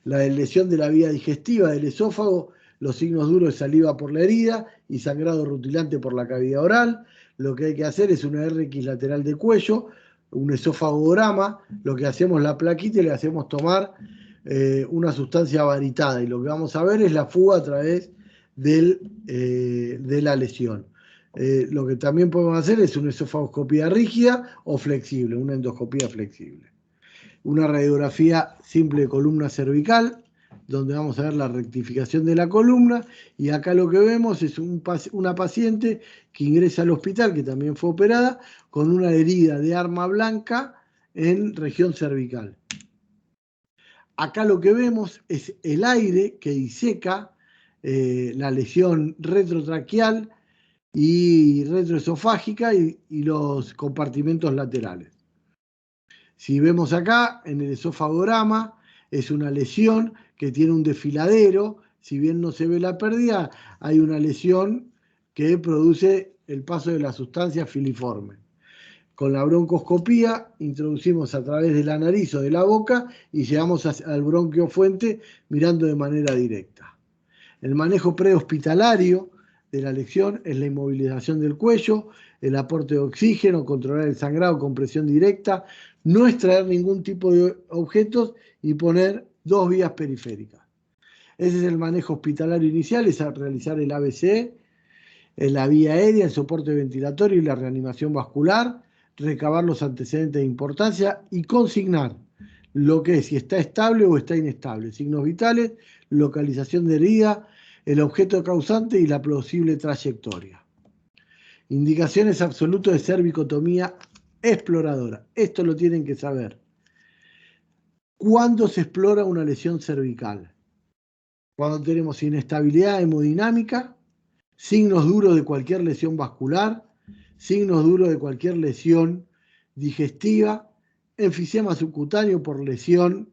La lesión de la vía digestiva del esófago, los signos duros de saliva por la herida y sangrado rutilante por la cavidad oral. Lo que hay que hacer es una RX lateral de cuello, un esofagograma. Lo que hacemos la plaquita y le hacemos tomar una sustancia varitada, y lo que vamos a ver es la fuga a través de la lesión. Lo que también podemos hacer es una esofagoscopía rígida o flexible, una endoscopía flexible. Una radiografía simple de columna cervical, donde vamos a ver la rectificación de la columna, y acá lo que vemos es una paciente que ingresa al hospital, que también fue operada, con una herida de arma blanca en región cervical. Acá lo que vemos es el aire que diseca la lesión retrotraqueal y retroesofágica y los compartimentos laterales. Si vemos acá en el esofagograma, es una lesión que tiene un desfiladero. Si bien no se ve la pérdida, hay una lesión que produce el paso de la sustancia filiforme. Con la broncoscopía introducimos a través de la nariz o de la boca y llegamos al bronquio fuente mirando de manera directa. El manejo prehospitalario de la lesión es la inmovilización del cuello, el aporte de oxígeno, controlar el sangrado con presión directa, no extraer ningún tipo de objetos y poner 2 vías periféricas. Ese es el manejo hospitalario inicial, es realizar el ABC, la vía aérea, el soporte ventilatorio y la reanimación vascular, recabar los antecedentes de importancia y consignar lo que es, si está estable o está inestable, signos vitales, localización de herida, el objeto causante y la plausible trayectoria. Indicaciones absolutas de cervicotomía exploradora. Esto lo tienen que saber. ¿Cuándo se explora una lesión cervical? Cuando tenemos inestabilidad hemodinámica, signos duros de cualquier lesión vascular, signos duros de cualquier lesión digestiva, enfisema subcutáneo por lesión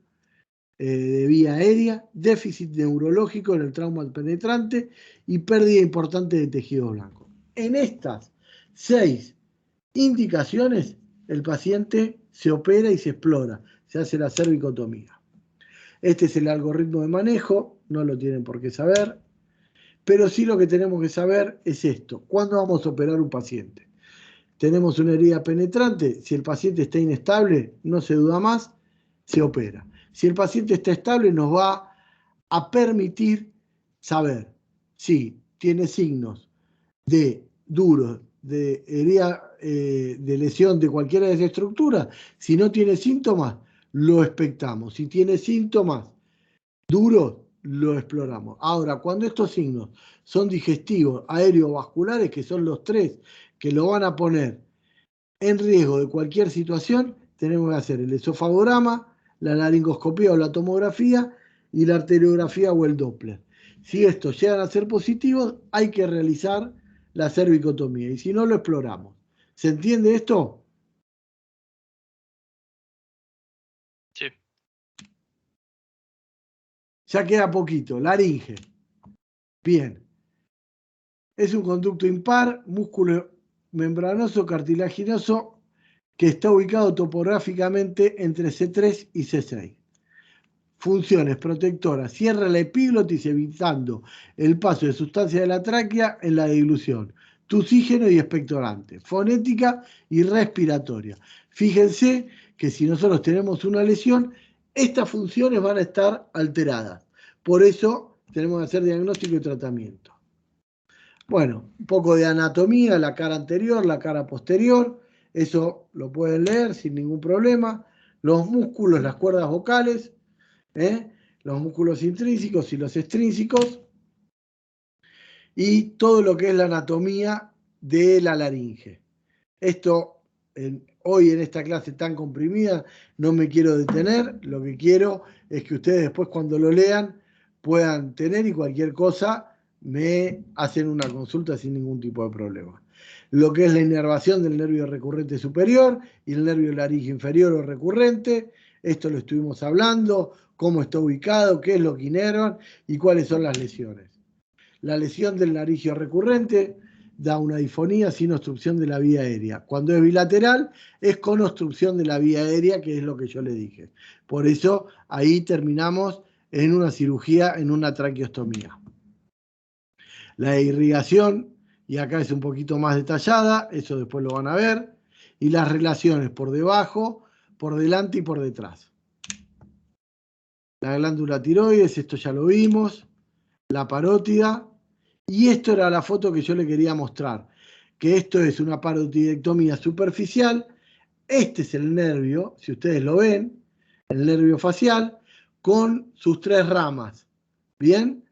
de vía aérea, déficit neurológico en el trauma penetrante y pérdida importante de tejido blanco. En estas 6 indicaciones, el paciente se opera y se explora, se hace la cervicotomía. Este es el algoritmo de manejo, no lo tienen por qué saber, pero sí lo que tenemos que saber es esto: ¿cuándo vamos a operar un paciente? Tenemos una herida penetrante, si el paciente está inestable, no se duda más, se opera. Si el paciente está estable, nos va a permitir saber si tiene signos de duros, de herida, de lesión de cualquiera de esas estructuras. Si no tiene síntomas, lo expectamos. Si tiene síntomas duros, lo exploramos. Ahora, cuando estos signos son digestivos, aereovasculares, que son los 3 que lo van a poner en riesgo de cualquier situación, tenemos que hacer el esofagograma, la laringoscopía o la tomografía y la arteriografía o el Doppler. Si estos llegan a ser positivos, hay que realizar la cervicotomía, y si no, lo exploramos. ¿Se entiende esto? Ya queda poquito. Laringe. Bien. Es un conducto impar, músculo membranoso cartilaginoso que está ubicado topográficamente entre C3 y C6. Funciones protectoras. Cierra la epiglotis evitando el paso de sustancias de la tráquea en la dilución. Tusígeno y expectorante. Fonética y respiratoria. Fíjense que si nosotros tenemos una lesión, estas funciones van a estar alteradas. Por eso tenemos que hacer diagnóstico y tratamiento. Bueno, un poco de anatomía, la cara anterior, la cara posterior, eso lo pueden leer sin ningún problema. Los músculos, las cuerdas vocales, los músculos intrínsecos y los extrínsecos, y todo lo que es la anatomía de la laringe. Esto, hoy en esta clase tan comprimida, no me quiero detener, lo que quiero es que ustedes después cuando lo lean puedan tener y cualquier cosa me hacen una consulta sin ningún tipo de problema. Lo que es la inervación del nervio recurrente superior y el nervio laringe inferior o recurrente, esto lo estuvimos hablando, cómo está ubicado, qué es lo que inervan y cuáles son las lesiones. La lesión del laringio recurrente da una disfonía sin obstrucción de la vía aérea. Cuando es bilateral, es con obstrucción de la vía aérea, que es lo que yo le dije. Por eso, ahí terminamos en una cirugía, en una traqueostomía. La irrigación, y acá es un poquito más detallada, eso después lo van a ver, y las relaciones por debajo, por delante y por detrás. La glándula tiroides, esto ya lo vimos, la parótida, y esto era la foto que yo le quería mostrar, que esto es una parotidectomía superficial, este es el nervio, si ustedes lo ven, el nervio facial, con sus 3 ramas, ¿bien?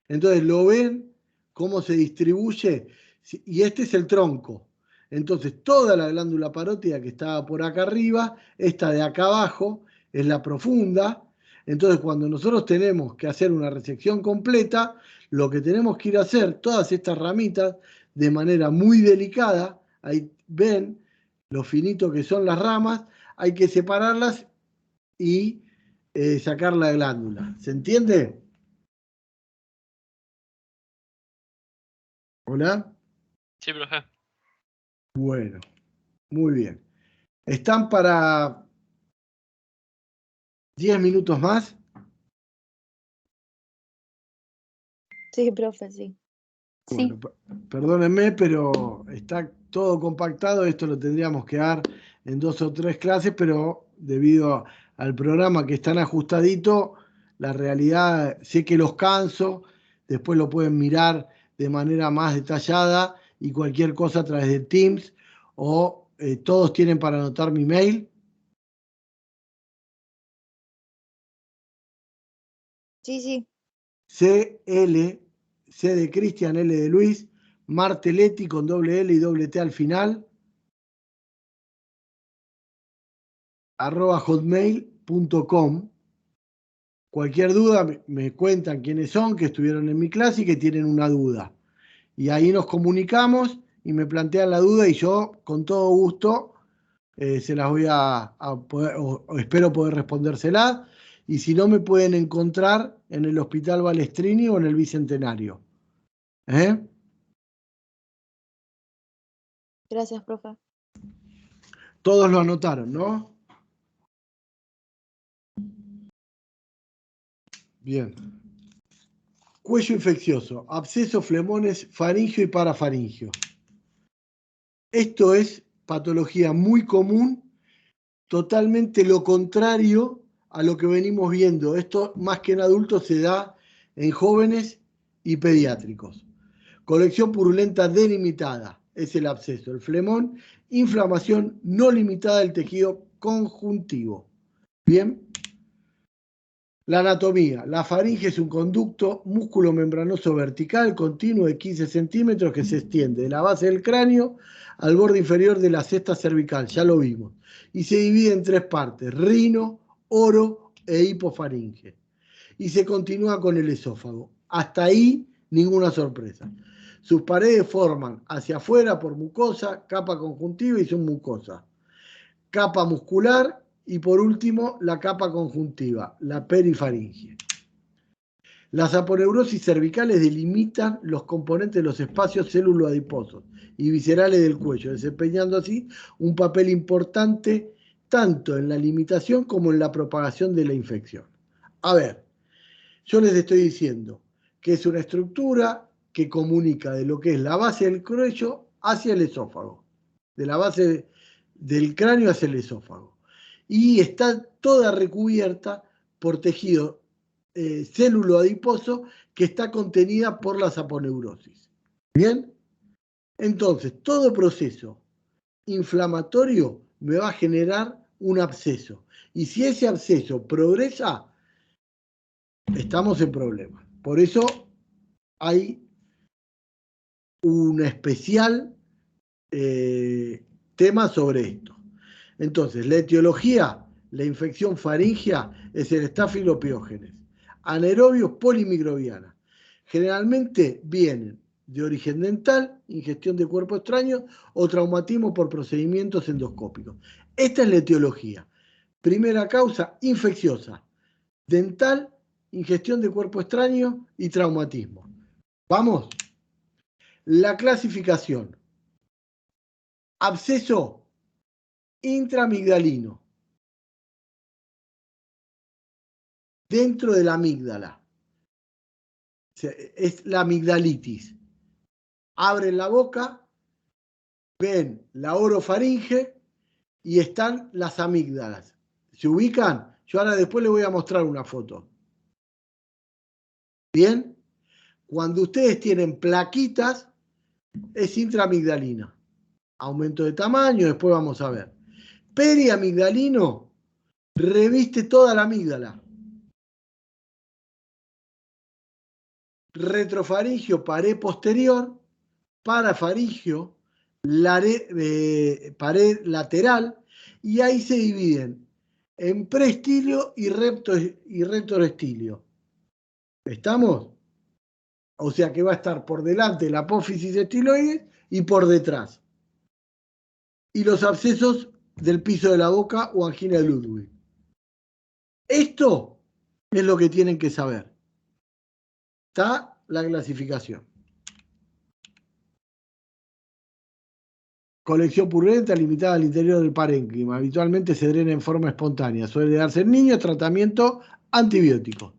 Entonces lo ven cómo se distribuye, y este es el tronco. Entonces toda la glándula parótida que estaba por acá arriba, esta de acá abajo, es la profunda. Entonces cuando nosotros tenemos que hacer una resección completa, lo que tenemos que ir a hacer, todas estas ramitas, de manera muy delicada, ahí ven lo finito que son las ramas, hay que separarlas y sacar la glándula. ¿Se entiende? ¿Hola? Sí, profe. Bueno, muy bien. ¿Están para 10 minutos más? Sí, profe, sí. Bueno, perdónenme, pero está todo compactado. Esto lo tendríamos que dar en 2 o 3 clases, pero debido al programa que es tan ajustadito, la realidad, sé que los canso, después lo pueden mirar de manera más detallada y cualquier cosa a través de Teams o todos tienen para anotar mi mail. Sí, sí. C de Cristian, L de Luis, Marteletti con doble L y doble T al final, @hotmail.com. Cualquier duda me cuentan quiénes son, que estuvieron en mi clase y que tienen una duda. Y ahí nos comunicamos y me plantean la duda y yo con todo gusto se las voy a poder, o espero poder respondérselas. Y si no, me pueden encontrar en el Hospital Balestrini o en el Bicentenario. Gracias, profe. Todos lo anotaron, ¿no? Bien. Cuello infeccioso, absceso, flemones, faringio y parafaringio. Esto es patología muy común, totalmente lo contrario a lo que venimos viendo. Esto más que en adultos se da en jóvenes y pediátricos. Colección purulenta delimitada es el absceso, el flemón, inflamación no limitada del tejido conjuntivo. Bien. La anatomía. La faringe es un conducto músculo membranoso vertical continuo de 15 centímetros que se extiende de la base del cráneo al borde inferior de la cesta cervical, ya lo vimos, y se divide en 3 partes, rino, oro e hipofaringe. Y se continúa con el esófago. Hasta ahí, ninguna sorpresa. Sus paredes forman hacia afuera por mucosa, capa conjuntiva y submucosa. Capa muscular y por último la capa conjuntiva, la perifaringe. Las aponeurosis cervicales delimitan los componentes de los espacios célulo-adiposos y viscerales del cuello, desempeñando así un papel importante tanto en la limitación como en la propagación de la infección. A ver, yo les estoy diciendo que es una estructura que comunica de lo que es la base del cuello hacia el esófago, de la base del cráneo hacia el esófago. Y está toda recubierta por tejido célulo-adiposo que está contenida por las aponeurosis. ¿Bien? Entonces, todo proceso inflamatorio me va a generar un absceso. Y si ese absceso progresa, estamos en problemas. Por eso hay un especial tema sobre esto. Entonces, la etiología, la infección faríngea es el estafilopiógenes. Anaerobios polimicrobiana. Generalmente vienen de origen dental, ingestión de cuerpo extraño o traumatismo por procedimientos endoscópicos. Esta es la etiología. Primera causa, infecciosa. Dental, ingestión de cuerpo extraño y traumatismo. ¿Vamos? La clasificación. Absceso intramigdalino. Dentro de la amígdala. Es la amigdalitis. Abren la boca, ven la orofaringe y están las amígdalas. ¿Se ubican? Yo ahora después les voy a mostrar una foto. ¿Bien? Cuando ustedes tienen plaquitas, es intramigdalina. Aumento de tamaño, después vamos a ver. Periamigdalino reviste toda la amígdala. Retrofaringio, pared posterior. Parafaringio, pared lateral. Y ahí se dividen en preestilio y retroestilio. ¿Estamos? O sea que va a estar por delante la apófisis estiloides y por detrás. Y los abscesos del piso de la boca o angina de Ludwig. Esto es lo que tienen que saber. Está la clasificación. Colección purulenta limitada al interior del parénquima. Habitualmente se drena en forma espontánea. Suele darse en niños, tratamiento antibiótico.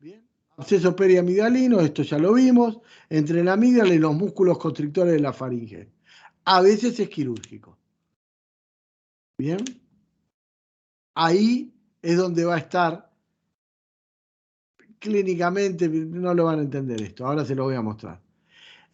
Bien. Absceso periamigdalino, esto ya lo vimos, entre la amígdala y los músculos constrictores de la faringe. A veces es quirúrgico. Bien. Ahí es donde va a estar clínicamente, no lo van a entender esto, ahora se lo voy a mostrar.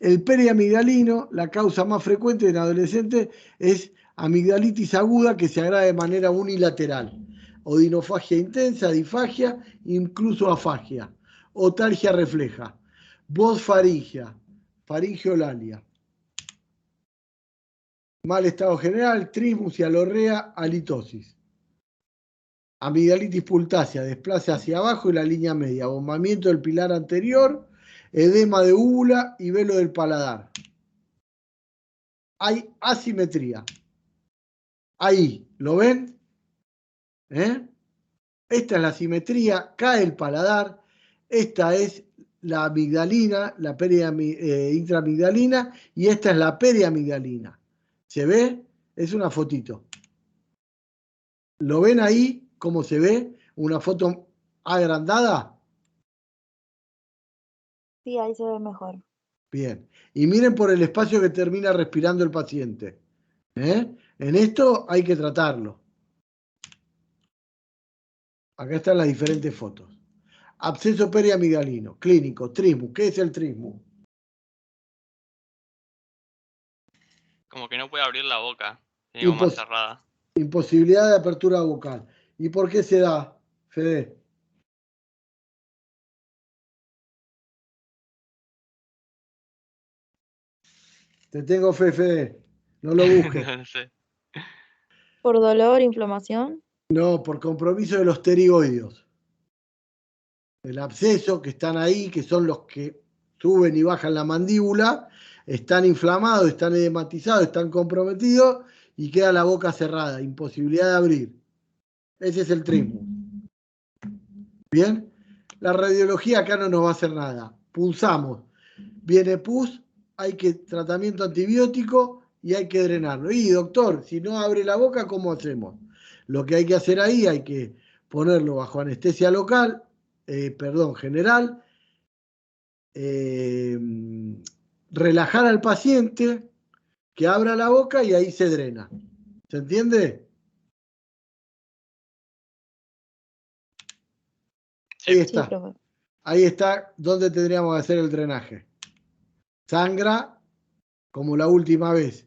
El periamigdalino, la causa más frecuente en adolescentes es amigdalitis aguda que se agrava de manera unilateral, odinofagia intensa, difagia, incluso afagia, otalgia refleja, voz faringia, faringeolalia. Mal estado general, trismus y alorrea, halitosis. Amigdalitis pultácea, desplaza hacia abajo y la línea media, bombamiento del pilar anterior, edema de úvula y velo del paladar. Hay asimetría. Ahí, ¿lo ven? Esta es la asimetría, cae el paladar. Esta es la amigdalina, la intramigdalina, y esta es la periamigdalina. ¿Se ve? Es una fotito. ¿Lo ven ahí? ¿Cómo se ve? Una foto agrandada. Sí, ahí se ve mejor. Bien. Y miren por el espacio que termina respirando el paciente. En esto hay que tratarlo. Acá están las diferentes fotos. Absceso periamigdalino, clínico, trismus. ¿Qué es el trismus? Como que no puede abrir la boca. Tiene como más cerrada. Imposibilidad de apertura vocal. ¿Y por qué se da, Fede? Te tengo fe, Fede. No lo busques. No sé. ¿Por dolor, inflamación? No, por compromiso de los pterigoides. El absceso que están ahí, que son los que suben y bajan la mandíbula, están inflamados, están edematizados, están comprometidos y queda la boca cerrada, imposibilidad de abrir. Ese es el trismus. Bien, La radiología acá no nos va a hacer nada. Punzamos. Viene pus, hay que tratamiento antibiótico y hay que drenarlo. Y doctor, si no abre la boca, ¿cómo hacemos? Lo que hay que hacer ahí, hay que ponerlo bajo anestesia local, general, relajar al paciente, que abra la boca y ahí se drena. ¿Se entiende? Ahí está. Sí, profe. Ahí está donde tendríamos que hacer el drenaje. Sangra como la última vez.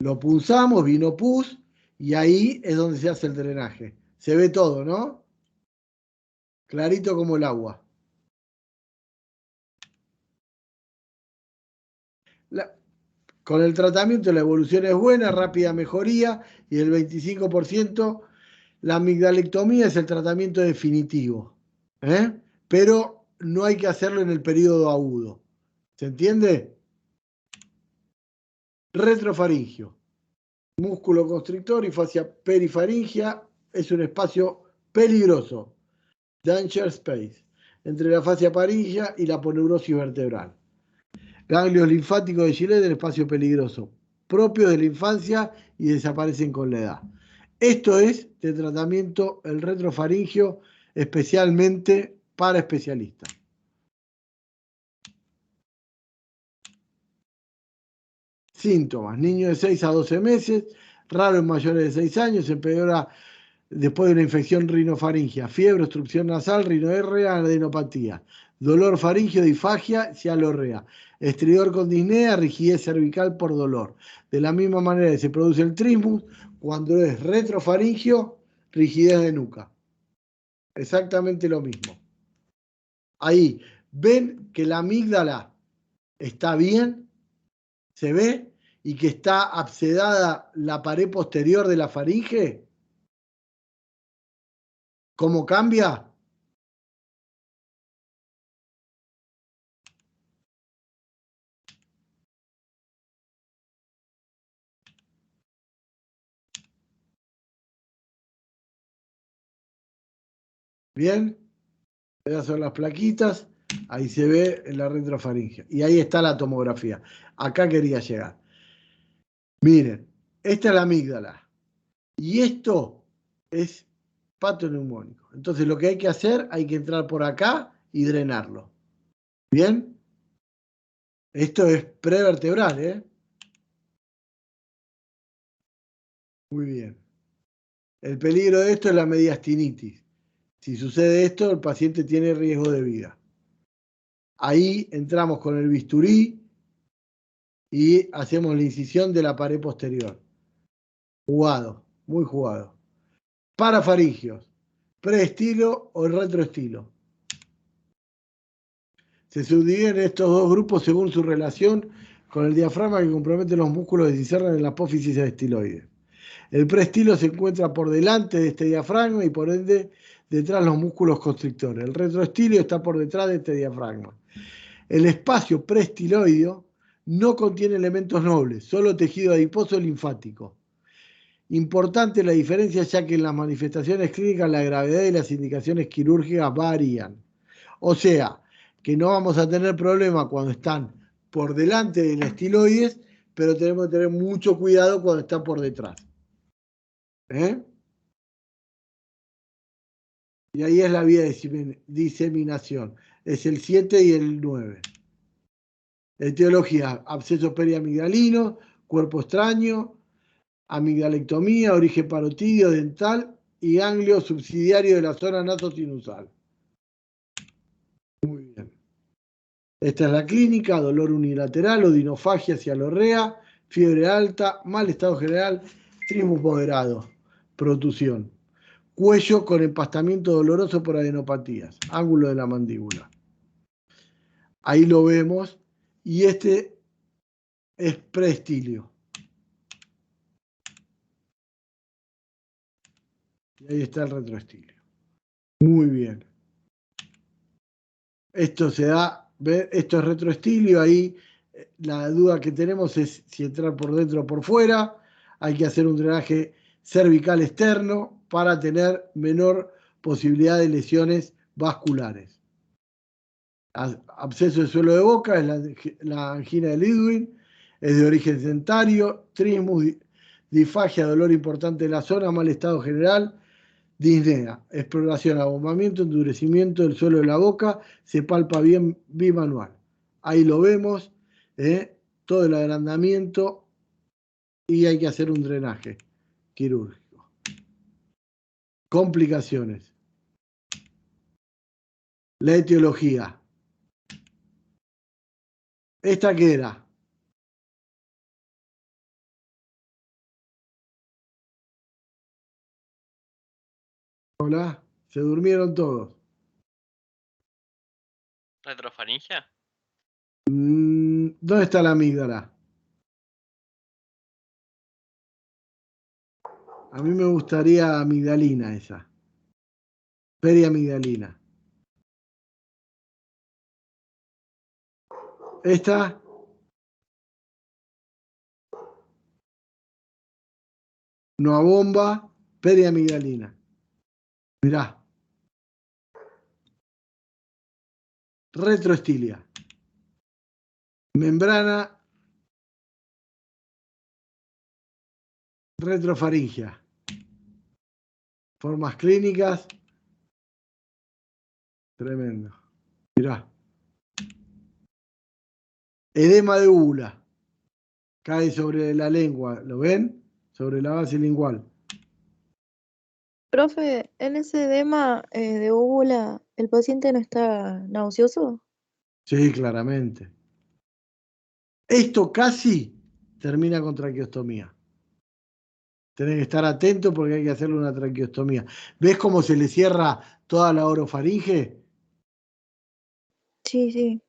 Lo punzamos, vino pus, y ahí es donde se hace el drenaje. Se ve todo, ¿no? Clarito como el agua. Con el tratamiento la evolución es buena, rápida mejoría, y el 25%, la amigdalectomía es el tratamiento definitivo. Pero no hay que hacerlo en el periodo agudo. ¿Se entiende? Retrofaringio. Músculo constrictor y fascia perifaringia es un espacio peligroso. Danger space. Entre la fascia faringia y la aponeurosis vertebral. Ganglios linfáticos de Gillet del espacio peligroso. Propios de la infancia y desaparecen con la edad. Esto es de tratamiento el retrofaringio especialmente para especialistas. Síntomas. Niño de 6 a 12 meses, raro en mayores de 6 años, empeora después de una infección rinofaringea, fiebre, obstrucción nasal, rinoerrea, adenopatía, dolor faríngeo, disfagia, cialorrea, estridor con disnea, rigidez cervical por dolor. De la misma manera que se produce el trismus, cuando es retrofaringio, rigidez de nuca. Exactamente lo mismo. Ahí, ven que la amígdala está bien, se ve, y que está abscedada la pared posterior de la faringe. ¿Cómo cambia? Bien, estas son las plaquitas, ahí se ve en la retrofaringe. Y ahí está la tomografía. Acá quería llegar. Miren, esta es la amígdala. Y esto es patoneumónico. Entonces lo que hay que hacer, hay que entrar por acá y drenarlo. ¿Bien? Esto es prevertebral, ¿eh? Muy bien. El peligro de esto es la mediastinitis. Si sucede esto, el paciente tiene riesgo de vida. Ahí entramos con el bisturí y hacemos la incisión de la pared posterior. Jugado, muy jugado. Parafaringios, preestilo o retroestilo. Se subdividen estos dos grupos según su relación con el diafragma que compromete los músculos que se insertan en la apófisis estiloide. El preestilo se encuentra por delante de este diafragma y por ende detrás los músculos constrictores. El retroestilio está por detrás de este diafragma. El espacio preestiloideo no contiene elementos nobles, solo tejido adiposo linfático. Importante la diferencia, ya que en las manifestaciones clínicas la gravedad y las indicaciones quirúrgicas varían. O sea, que no vamos a tener problema cuando están por delante del estiloides, pero tenemos que tener mucho cuidado cuando están por detrás. Y ahí es la vía de diseminación. Es el 7 y el 9. Etiología: absceso periamigdalino, cuerpo extraño, amigdalectomía, origen parotidio dental y ganglio subsidiario de la zona nasosinusal. Muy bien. Esta es la clínica: dolor unilateral, odinofagia, cialorrea, fiebre alta, mal estado general, trismus moderado, protusión. Cuello con empastamiento doloroso por adenopatías, ángulo de la mandíbula. Ahí lo vemos. Y este es preestilio. Y ahí está el retroestilio. Muy bien. Esto se da, esto es retroestilio. Ahí la duda que tenemos es si entrar por dentro o por fuera. Hay que hacer un drenaje cervical externo para tener menor posibilidad de lesiones vasculares. Absceso del suelo de boca, es la angina de Lidwin, es de origen sedentario, trismus, disfagia, dolor importante en la zona, mal estado general, disnea, exploración, abombamiento, endurecimiento del suelo de la boca, se palpa bien bimanual. Ahí lo vemos, todo el agrandamiento y hay que hacer un drenaje quirúrgico. Complicaciones. La etiología. ¿Esta qué era? Hola, se durmieron todos. ¿Retrofaringia? ¿Dónde está la amígdala? A mí me gustaría amigdalina esa. Periamigdalina. Esta. No a bomba, periamigdalina. Mirá. Retroestilia. Membrana. Retrofaringia. Formas clínicas. Tremendo. Mirá. Edema de úvula. Cae sobre la lengua. ¿Lo ven? Sobre la base lingual. Profe, en ese edema de úvula, ¿el paciente no está nauseoso? Sí, claramente. Esto casi termina con traqueostomía. Tenés que estar atento porque hay que hacerle una traqueostomía. ¿Ves cómo se le cierra toda la orofaringe? Sí, sí,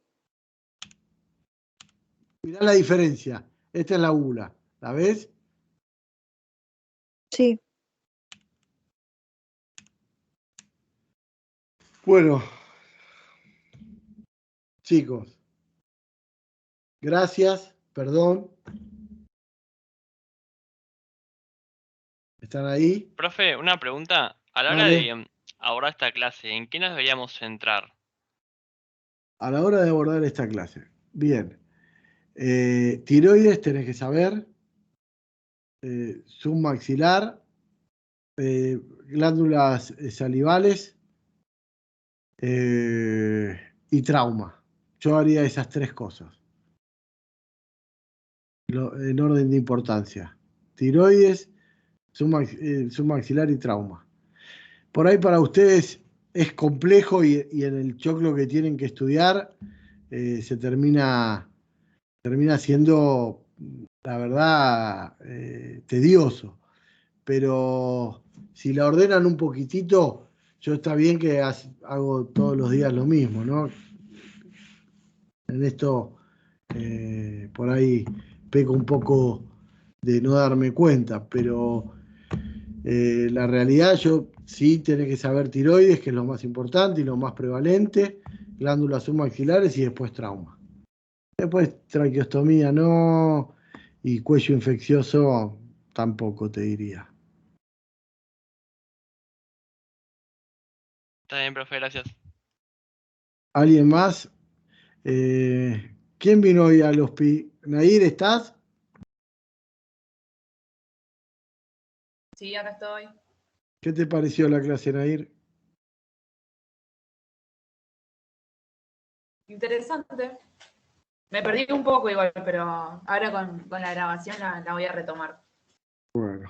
Mirá la diferencia. Esta es la úvula. ¿La ves? sí. Bueno, chicos, gracias, perdón. ¿Están ahí? Profe, una pregunta. A la hora Dale. de abordar esta clase, ¿en qué nos deberíamos centrar? A la hora de abordar esta clase. Bien. Tiroides tenés que saber. Submaxilar. Glándulas salivales. Y trauma. Yo haría esas 3 cosas. En orden de importancia. Tiroides, submaxilar y trauma. Por ahí para ustedes es complejo y en el choclo que tienen que estudiar se termina siendo, la verdad, tedioso. Pero si la ordenan un poquitito, yo está bien que hago todos los días lo mismo, ¿no? En esto por ahí peco un poco de no darme cuenta, pero la realidad yo sí tenés que saber tiroides, que es lo más importante y lo más prevalente, glándulas submaxilares y después trauma. Después traqueostomía no, y cuello infeccioso tampoco te diría. Está bien, profe, gracias. ¿Alguien más? ¿Quién vino hoy al hospital? Nair, ¿estás? Sí, acá estoy. ¿Qué te pareció la clase, Nair? Interesante. Me perdí un poco igual, pero ahora con la grabación la voy a retomar. Bueno.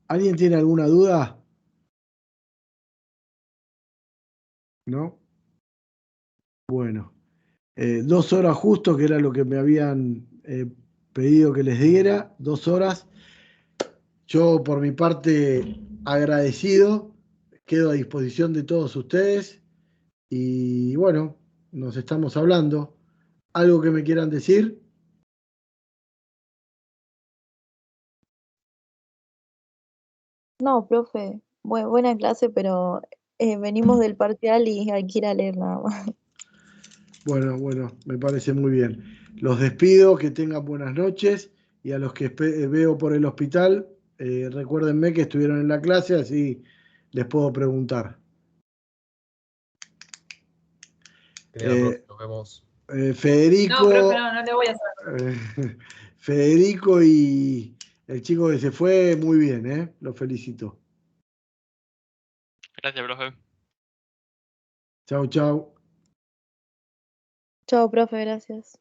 ¿Alguien tiene alguna duda? ¿No? Bueno. 2 horas justo, que era lo que me habían pedido que les diera. 2 horas. Yo, por mi parte, agradecido. Quedo a disposición de todos ustedes. Y bueno, nos estamos hablando. ¿Algo que me quieran decir? No, profe, buena clase, pero venimos del parcial y hay que ir a leer nada más. Bueno, me parece muy bien. Los despido, que tengan buenas noches y a los que veo por el hospital, recuérdenme que estuvieron en la clase, así les puedo preguntar. Profe, nos vemos. Federico. No, profe, no le voy a hacer. Federico y el chico que se fue, muy bien, lo felicito. Gracias, profe. Chau, chau. Chao, profe, gracias.